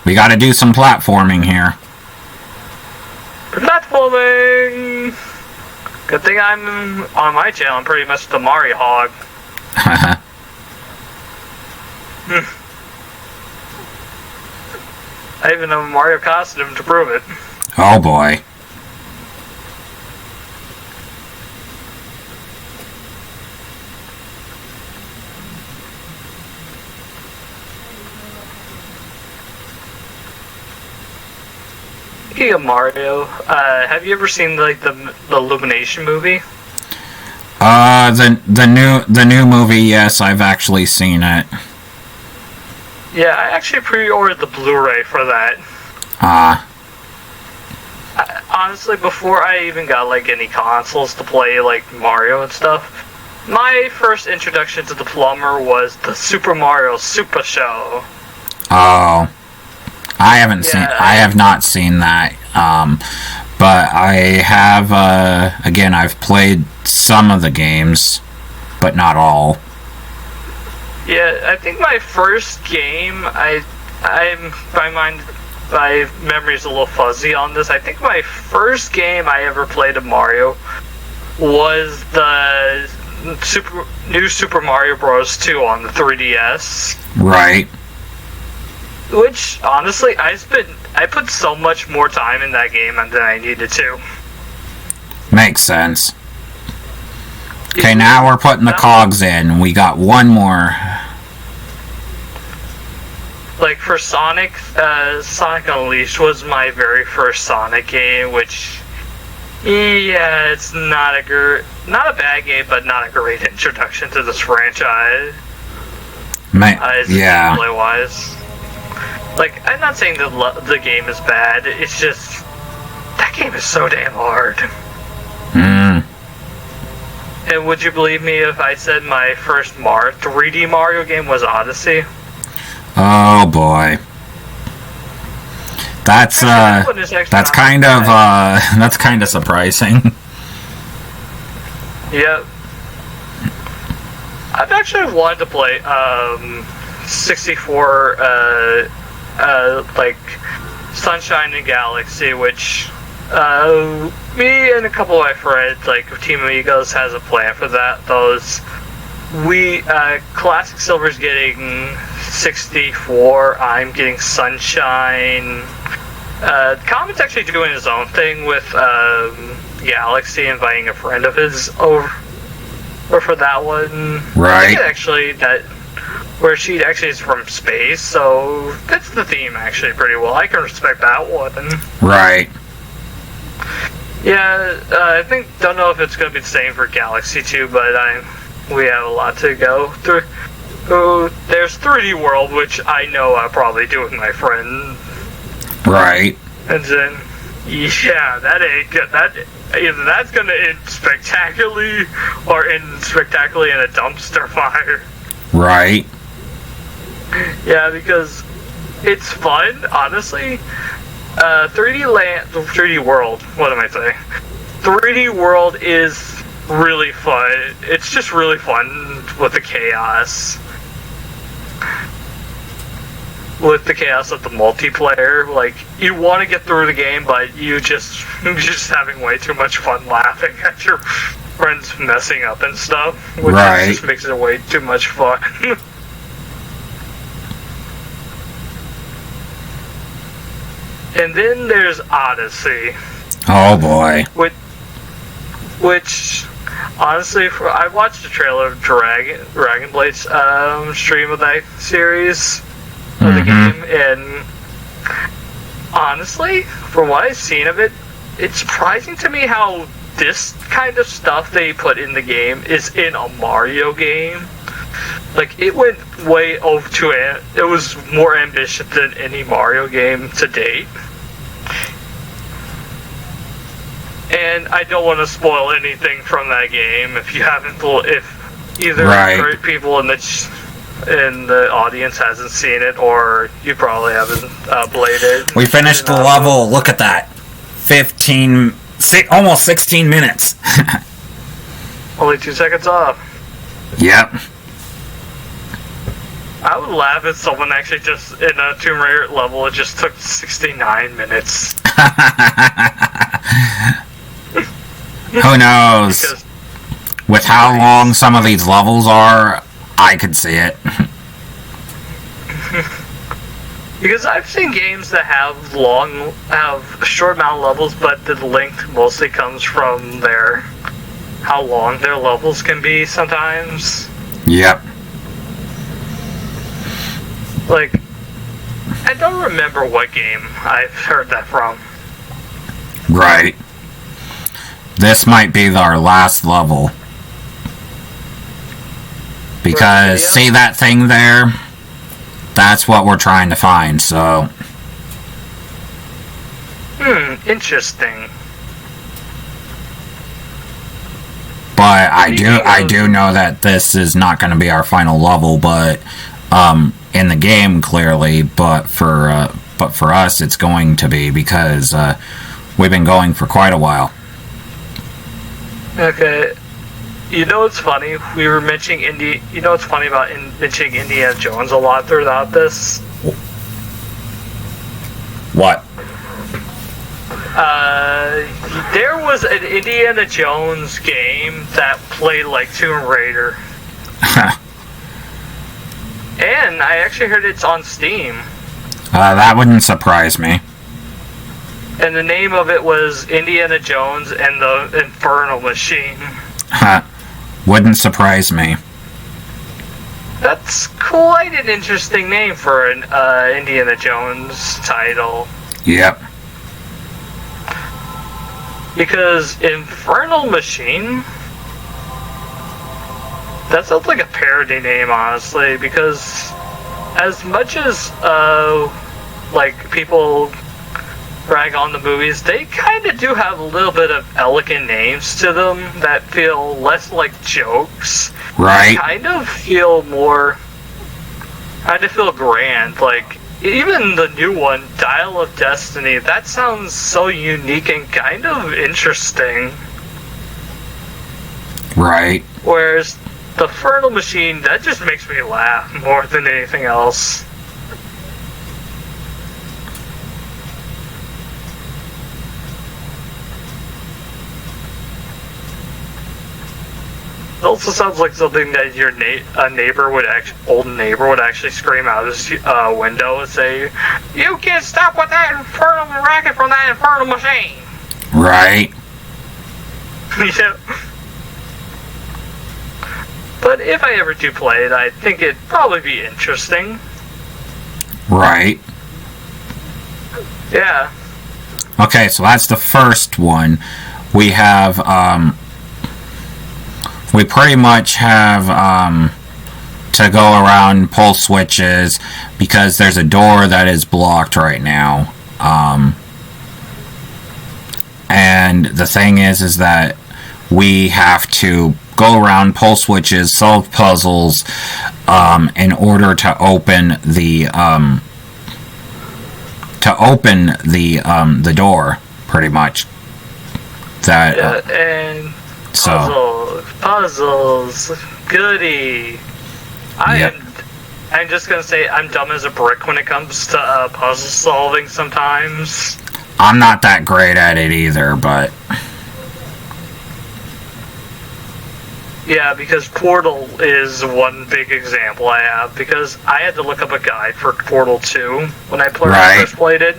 We gotta do some platforming here. Platforming! Good thing I'm on my channel, I'm pretty much the Mario hog. I even have a Mario costume to prove it. Oh boy. Speaking of Mario, have you ever seen like the Illumination movie? The new movie, yes, I've actually seen it. Yeah, I actually pre-ordered the Blu-ray for that. Honestly, before I even got like any consoles to play like Mario and stuff, my first introduction to the plumber was the Super Mario Super Show. Oh. I have not seen that. But I have, again, I've played some of the games, but not all. Yeah, I think my first game, my memory's a little fuzzy on this. I think my first game I ever played of Mario was the new Super Mario Bros. 2 on the 3DS. Right. Which, honestly, I put so much more time in that game than I needed to. Makes sense. Okay, now we're putting the cogs in. We got one more. Like, for Sonic, Sonic Unleashed was my very first Sonic game, which, yeah, it's not a bad game, but not a great introduction to this franchise. Yeah. Gameplay-wise. Like, I'm not saying the game is bad, it's just, that game is so damn hard. And would you believe me if I said my first 3D Mario game was Odyssey? Oh boy. That's kind of surprising. Yep. I've actually wanted to play 64 like Sunshine and Galaxy, which me and a couple of my friends, like Team Amigos, has a plan for that. Classic Silver's getting 64. I'm getting Sunshine. Comet's actually doing his own thing with Galaxy, inviting a friend of his over for that one. Right. Where she actually is from space, so fits the theme actually pretty well. I can respect that one. Right. Yeah, don't know if it's going to be the same for Galaxy 2, but we have a lot to go through. There's 3D World, which I know I'll probably do with my friend. Right. And then, yeah, that ain't good. Either that's going to end spectacularly, or end spectacularly in a dumpster fire. Right. Yeah, because it's fun, honestly. 3D World, what am I saying? 3D World is really fun. It's just really fun with the chaos. With the chaos of the multiplayer. Like, you want to get through the game, but you're just having way too much fun laughing at your friends messing up and stuff. Which just makes it way too much fun. And then there's Odyssey. Oh boy. Which honestly, I watched a trailer of Dragon Blade's stream of that series of the game, and honestly, from what I've seen of it, it's surprising to me how this kind of stuff they put in the game is in a Mario game. Like, it went way over to it. It was more ambitious than any Mario game to date. And I don't want to spoil anything from that game if you haven't, if either Right. people in the audience hasn't seen it, or you probably haven't played it. We finished the level. Look at that. almost 16 minutes. Only 2 seconds off. Yep. I would laugh if someone actually just, in a Tomb Raider level, it just took 69 minutes. Who knows? Because, With how long some of these levels are, I could see it. because I've seen games that have a short amount of levels, but the length mostly comes from how long their levels can be sometimes. Yep. Like, I don't remember what game I've heard that from. Right. This might be our last level. Because, Yeah. see that thing there? That's what we're trying to find, so... Interesting. But I do know that this is not going to be our final level, but in the game clearly, but for us it's going to be, because we've been going for quite a while. Okay. You know what's funny? We were mentioning You know what's funny about mentioning Indiana Jones a lot throughout this? What? There was an Indiana Jones game that played like Tomb Raider. And I actually heard it's on Steam. That wouldn't surprise me. And the name of it was Indiana Jones and the Infernal Machine. Wouldn't surprise me. That's quite an interesting name for an Indiana Jones title. Yep. Because Infernal Machine... That sounds like a parody name, honestly, because as much as, like, people rag on the movies, they kind of do have a little bit of elegant names to them that feel less like jokes. Right. Kind of feel grand. Like, even the new one, Dial of Destiny, that sounds so unique and kind of interesting. Right. Whereas the Infernal Machine, that just makes me laugh more than anything else. It also sounds like something that your old neighbor would actually scream out his window and say, "You can't stop with that infernal racket from that Infernal Machine." Right. Yeah. But if I ever do play it, I think it'd probably be interesting. Right. Yeah. Okay, so that's the first one. We have, we pretty much have, to go around, pull switches, because there's a door that is blocked right now. And the thing is that we have to go around, pull switches, solve puzzles, in order to open the door, pretty much. That and so puzzles, goody. I'm just gonna say I'm dumb as a brick when it comes to puzzle solving sometimes. I'm not that great at it either, but yeah, because Portal is one big example I have, because I had to look up a guide for Portal 2 when I first played it.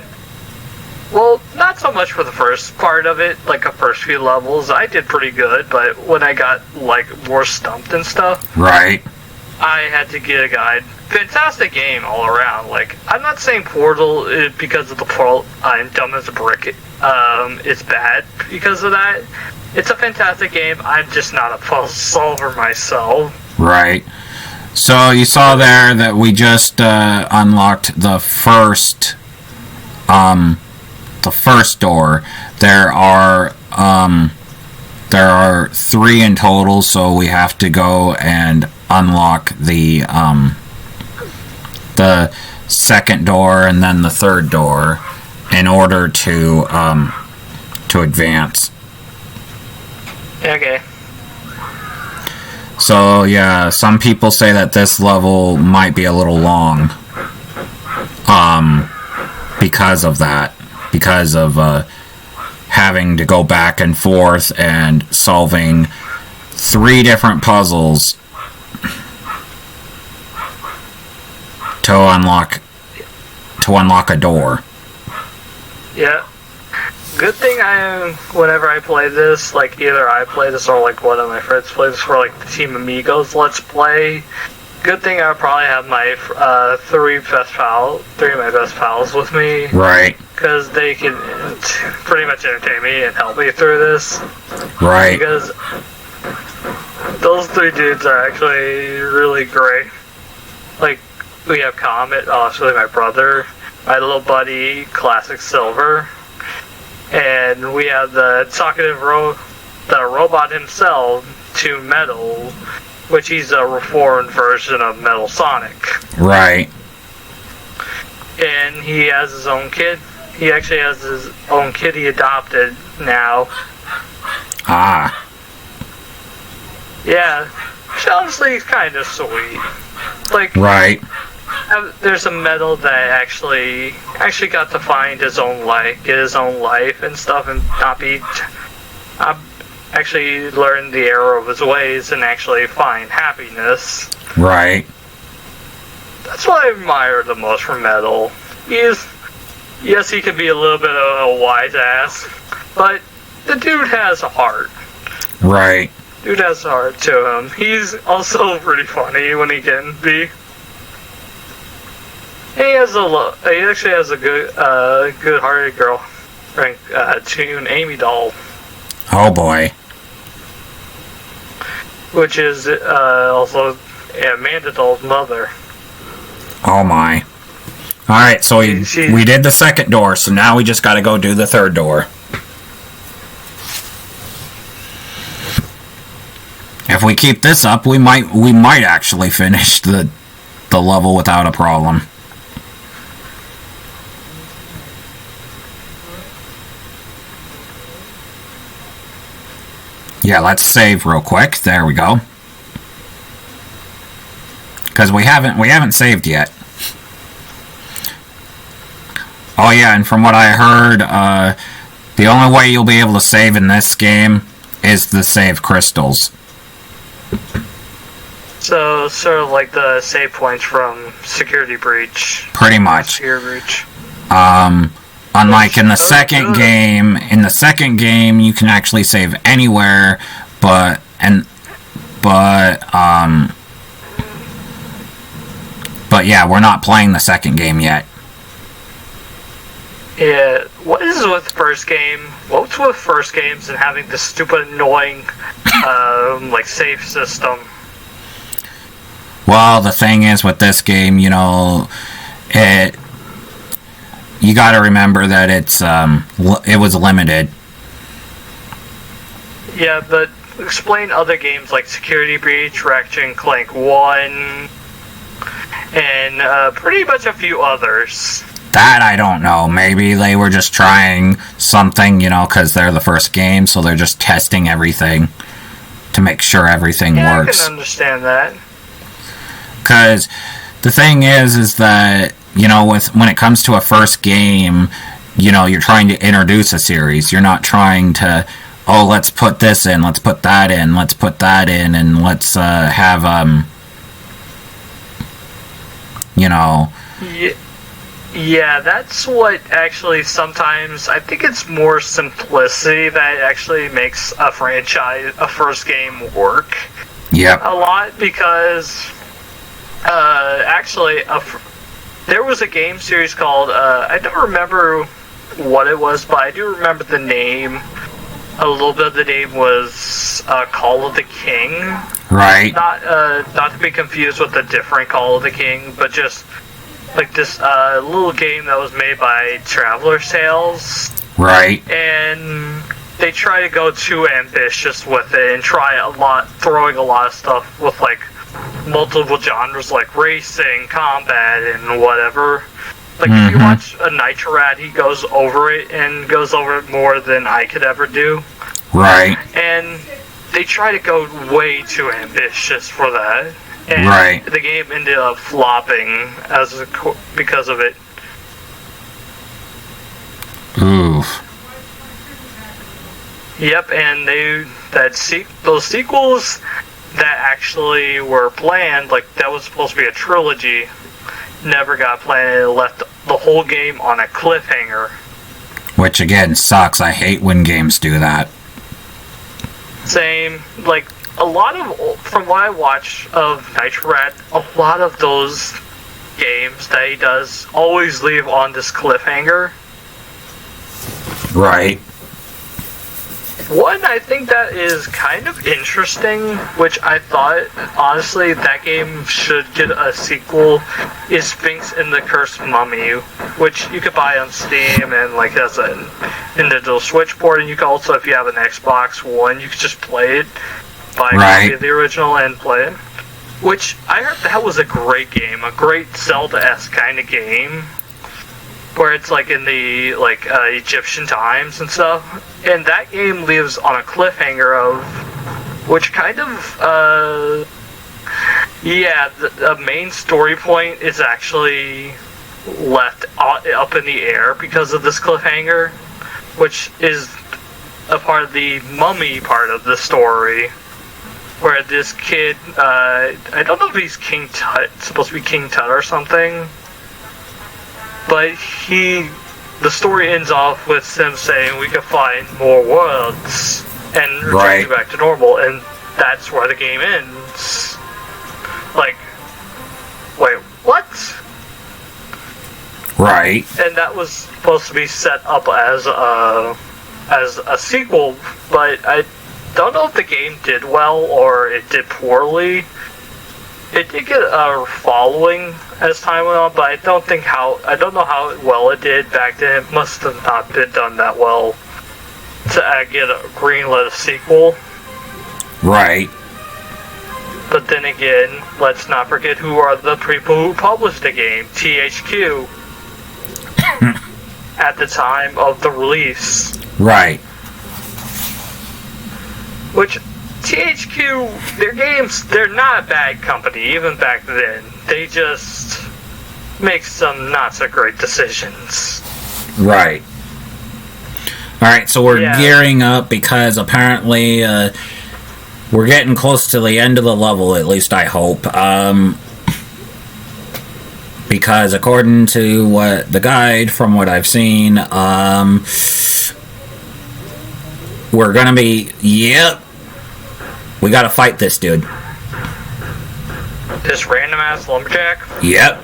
Well, not so much for the first part of it, like the first few levels, I did pretty good, but when I got, like, more stumped and stuff, right, I had to get a guide. Fantastic game all around. Like, I'm not saying Portal, because of the Portal, I'm dumb as a brick, it's bad because of that. It's a fantastic game, I'm just not a puzzle solver myself. right. So you saw there that we just unlocked the first door. There are there are 3 in total, so we have to go and unlock the second door and then the third door in order to advance. Okay. So yeah, some people say that this level might be a little long. Because of that. Because of having to go back and forth and solving 3 different puzzles to unlock a door. Yeah. Good thing whenever I play this, like either I play this or like one of my friends plays this for like the Team Amigos Let's Play. Good thing I probably have my 3 of my best pals with me. Right. Because they can pretty much entertain me and help me through this. Right. Because those 3 dudes are actually really great. Like, we have Comet, obviously my brother, my little buddy, Classic Silver, and we have the talkative robot himself, to Metal, which he's a reformed version of Metal Sonic. Right. And he has his own kid. He actually has his own kid he adopted now. Ah. Yeah. Which honestly is kind of sweet. Like, right. There's a Metal that actually got to find his own life, get his own life and stuff, and not be... actually learn the error of his ways and actually find happiness. Right. That's what I admire the most from Metal. Yes, he can be a little bit of a wise ass, but the dude has a heart. Right. Dude has a heart to him. He's also pretty funny when he can be. And he actually has a good-hearted girlfriend, tune Amy Doll. Oh boy. Which is also Amanda Doll's mother. Oh my. Alright, so we did the second door, so now we just gotta go do the third door. If we keep this up, we might actually finish the level without a problem. Yeah, let's save real quick. There we go. Because we haven't saved yet. Oh yeah, and from what I heard, the only way you'll be able to save in this game is the save crystals. So, sort of like the save points from Security Breach. Pretty much. Security Breach. Unlike in the second game, you can actually save anywhere, but yeah, we're not playing the second game yet. Yeah, what is with first game? What's with first games and having this stupid, annoying, like, save system? Well, the thing is with this game, you know, you gotta remember that it was limited. Yeah, but explain other games like Security Breach, Ratchet and Clank 1, and pretty much a few others. That I don't know. Maybe they were just trying something, you know, because they're the first game, so they're just testing everything to make sure everything works. I can understand that. Because the thing is that, you know, when it comes to a first game, you know, you're trying to introduce a series. You're not trying to, oh, let's put this in, let's put that in, let's put that in, and let's have, you know... Yeah, that's what actually sometimes, I think it's more simplicity that actually makes a first game work. Yep. A lot, because actually, there was a game series called, I don't remember what it was, but I do remember the name. A little bit of the name was Call of the King. Right. Not to be confused with a different Call of the King, but just like this little game that was made by Traveler's Tales. Right. And they try to go too ambitious with it and try throwing a lot of stuff with like multiple genres like racing, combat, and whatever. Like if you watch a Nitrorad, he goes over it more than I could ever do. Right. And they try to go way too ambitious for that. And right. The game ended up flopping because of it. Oof. Yep, and those sequels that actually were planned, like that was supposed to be a trilogy, never got planned. It left the whole game on a cliffhanger. Which again sucks. I hate when games do that. Same. Like a lot of, from what I watch of Nitrorad, a lot of those games that he does always leave on this cliffhanger. Right. One, I think that is kind of interesting, which I thought, honestly, that game should get a sequel, is Sphinx and the Cursed Mummy, which you could buy on Steam and, like, as an Nintendo Switch port, and you can also, if you have an Xbox One, you could just play it, buy a copy of the original and play it. Which, I heard that was a great game, a great Zelda-esque kind of game, where it's like in the Egyptian times and stuff, and that game lives on a cliffhanger of, which kind of the main story point is actually left up in the air because of this cliffhanger, which is a part of the mummy part of the story, where this kid, I don't know if he's King Tut, supposed to be King Tut or something. But the story ends off with him saying we can find more worlds and return you back to normal, and that's where the game ends. Like, wait, what? Right. And that was supposed to be set up as a sequel, but I don't know if the game did well or it did poorly. It did get a following as time went on, but I don't know how well it did back then. It must have not been done that well to get a greenlit sequel. Right. But then again, let's not forget who are the people who published the game, THQ, at the time of the release. Right. Which, THQ, their games, they're not a bad company, even back then. They just make some not so great decisions. Right. Alright, so we're gearing up because apparently we're getting close to the end of the level, at least I hope. Because according to what the guide, from what I've seen, we're gonna be, we gotta fight this dude. This random ass lumberjack? Yep.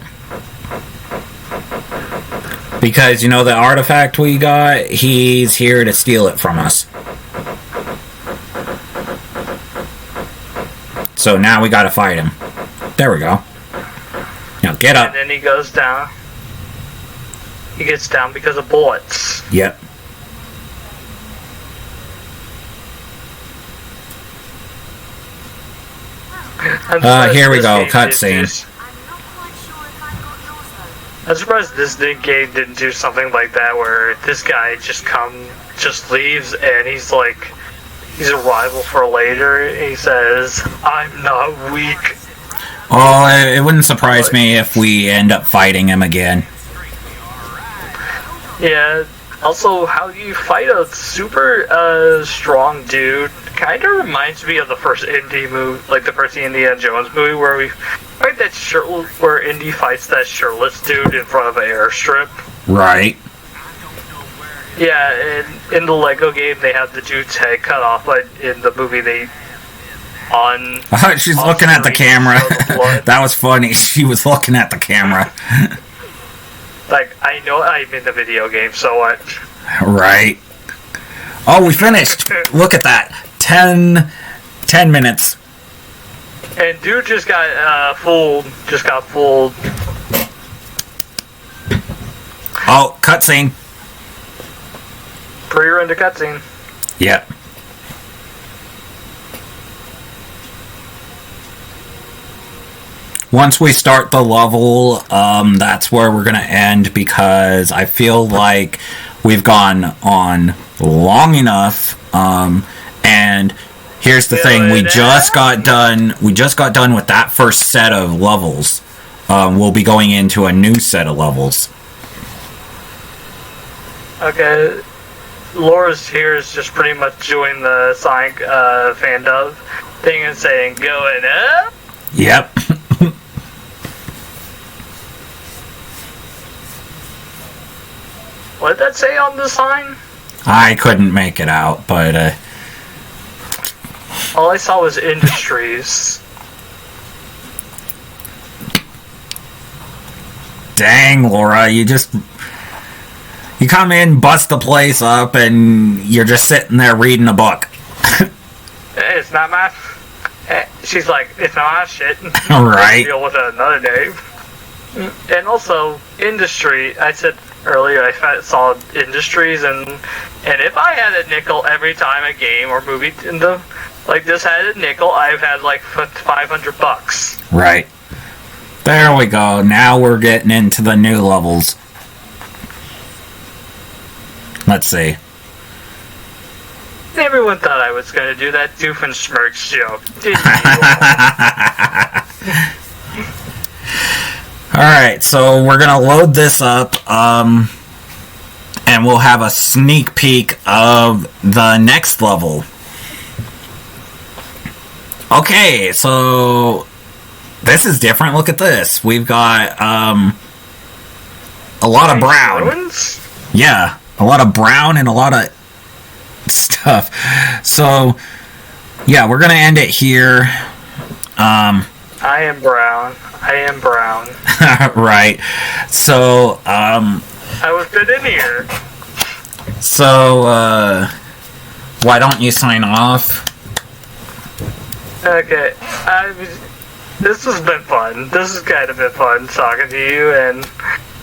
Because, the artifact we got, he's here to steal it from us. So now we gotta fight him. There we go. Now get up. And then he goes down. He gets down because of bullets. Yep. Here we go, cutscene. I'm surprised this game didn't do something like that, where this guy just leaves, and he's a rival for later. And he says, "I'm not weak." Oh, it wouldn't surprise me if we end up fighting him again. Yeah. Also, how do you fight a super strong dude? Kind of reminds me of the first Indy movie, like the first Indiana Jones movie, where we fight where Indy fights that shirtless dude in front of an airstrip. Right. Yeah, and in the Lego game, they have the dude's head cut off, but in the movie, she's looking at the camera. That was funny. She was looking at the camera. Like, I know I'm in the video game, so what? Right. Oh, we finished. Look at that. 10 minutes. And dude just got fooled. Oh, cutscene. Pre-render cutscene. Yep. Once we start the level, that's where we're going to end because I feel like we've gone on long enough. And here's the thing: we just got done with that first set of levels. We'll be going into a new set of levels. Okay. Laura's here is just pretty much doing the Sonic fan dub thing and saying, "Going up." Yep. What did that say on the sign? I couldn't make it out, but all I saw was Industries. Dang, Laura, you come in, bust the place up, and you're just sitting there reading a book. It's not my... She's like, it's not my shit. Right. Deal with it another day. And also, Industry, I said earlier, I saw Industries, and if I had a nickel every time a game or movie like this had a nickel, I've had like $500. Right. There we go. Now we're getting into the new levels. Let's see. Everyone thought I was going to do that Doofenshmirtz joke, didn't you? Alright, so we're going to load this up, and we'll have a sneak peek of the next level. Okay, so this is different. Look at this. We've got a lot of brown. Ruins? Yeah, a lot of brown and a lot of stuff. So, yeah, we're going to end it here. I am brown. Right. So, I was good in here. So, why don't you sign off? Okay. This has been fun. This has kind of been fun talking to you and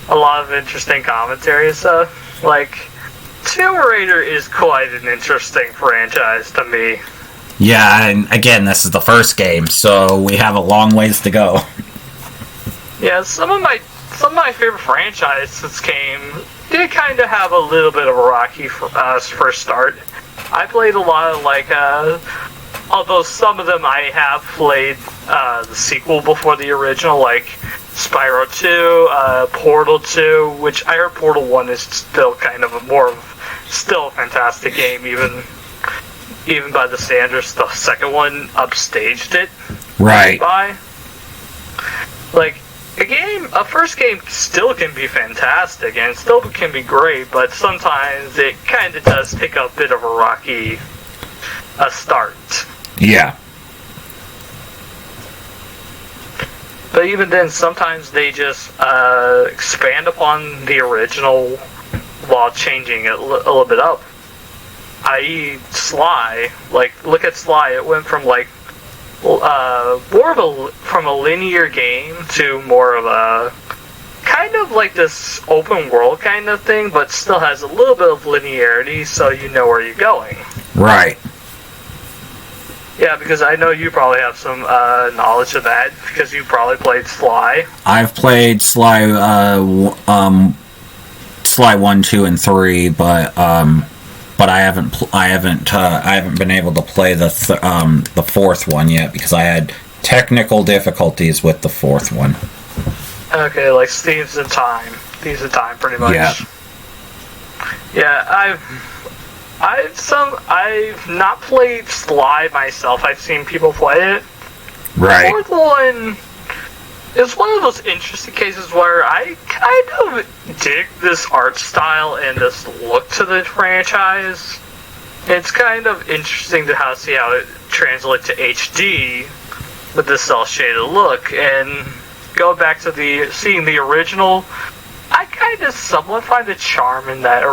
a lot of interesting commentary and stuff. Like, Tomb Raider is quite an interesting franchise to me. Yeah, and again, this is the first game, so we have a long ways to go. Yeah, some of my favorite franchises did kind of have a little bit of a rocky first start. I played a lot of although some of them I have played the sequel before the original, like Spyro 2, Portal 2, which I heard Portal 1 is still kind of still a fantastic game, even by the standards. The second one upstaged it. Right. Like, a first game still can be fantastic and still can be great, but sometimes it kind of does take a bit of a rocky start. Yeah. But even then, sometimes they just expand upon the original while changing it a little bit up. I.e., Sly. Like, look at Sly. It went from from a linear game to more of a kind of like this open world kind of thing, but still has a little bit of linearity, so you know where you're going. Right. Yeah, because I know you probably have some knowledge of that, because you probably played Sly. I've played Sly, Sly 1, 2, and 3, but I haven't been able to play the fourth one yet because I had technical difficulties with the fourth one. Okay, like Thieves of Time, pretty much. Yeah. Yeah, I've not played Sly myself. I've seen people play it. Right. The fourth one is one of those interesting cases where I kind of dig this art style and this look to the franchise. It's kind of interesting to see how it translates to HD with this cel-shaded look. And go back to seeing the original, I kind of somewhat find the charm in that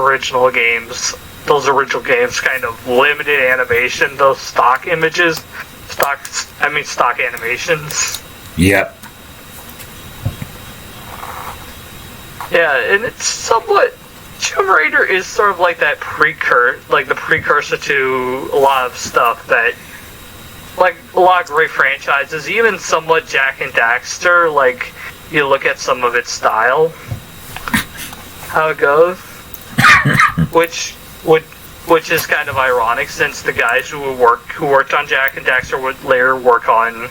those original games, kind of limited animation, those stock images, stock animations. Yep. Yeah, and it's somewhat Tomb Raider is sort of like that the precursor to a lot of stuff that, like a lot of great franchises, even somewhat Jak and Daxter. Like you look at some of its style, how it goes, which is kind of ironic since the guys who worked on Jak and Daxter would later work on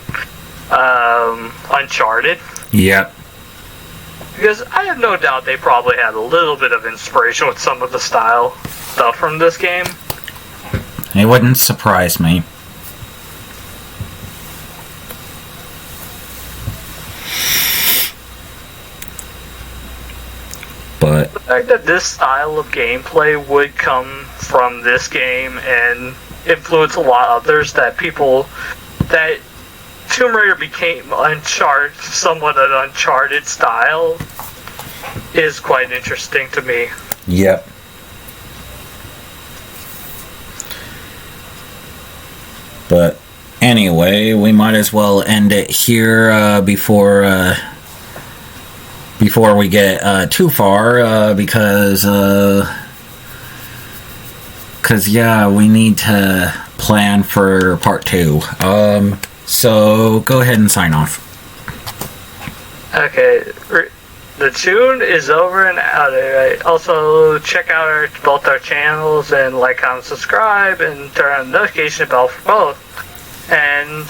Uncharted. Yep. Because I have no doubt they probably had a little bit of inspiration with some of the style stuff from this game. It wouldn't surprise me. But the fact that this style of gameplay would come from this game and influence a lot of others, that Tomb Raider became somewhat an Uncharted style, is quite interesting to me. yep. But anyway, we might as well end it here before we get too far, because yeah, we need to plan for part 2. So go ahead and sign off. Okay, the tune is over and out. Right? Also, check out both our channels and like, comment, subscribe, and turn on the notification bell for both. And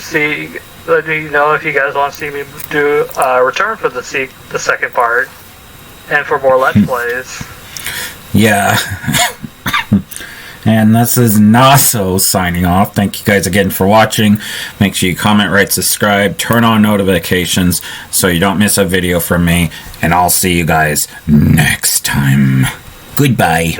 let me know if you guys want to see me do return for the second part, and for more Let's Plays. Yeah. And this is Naso signing off. Thank you guys again for watching. Make sure you comment, rate, subscribe, turn on notifications so you don't miss a video from me. And I'll see you guys next time. Goodbye.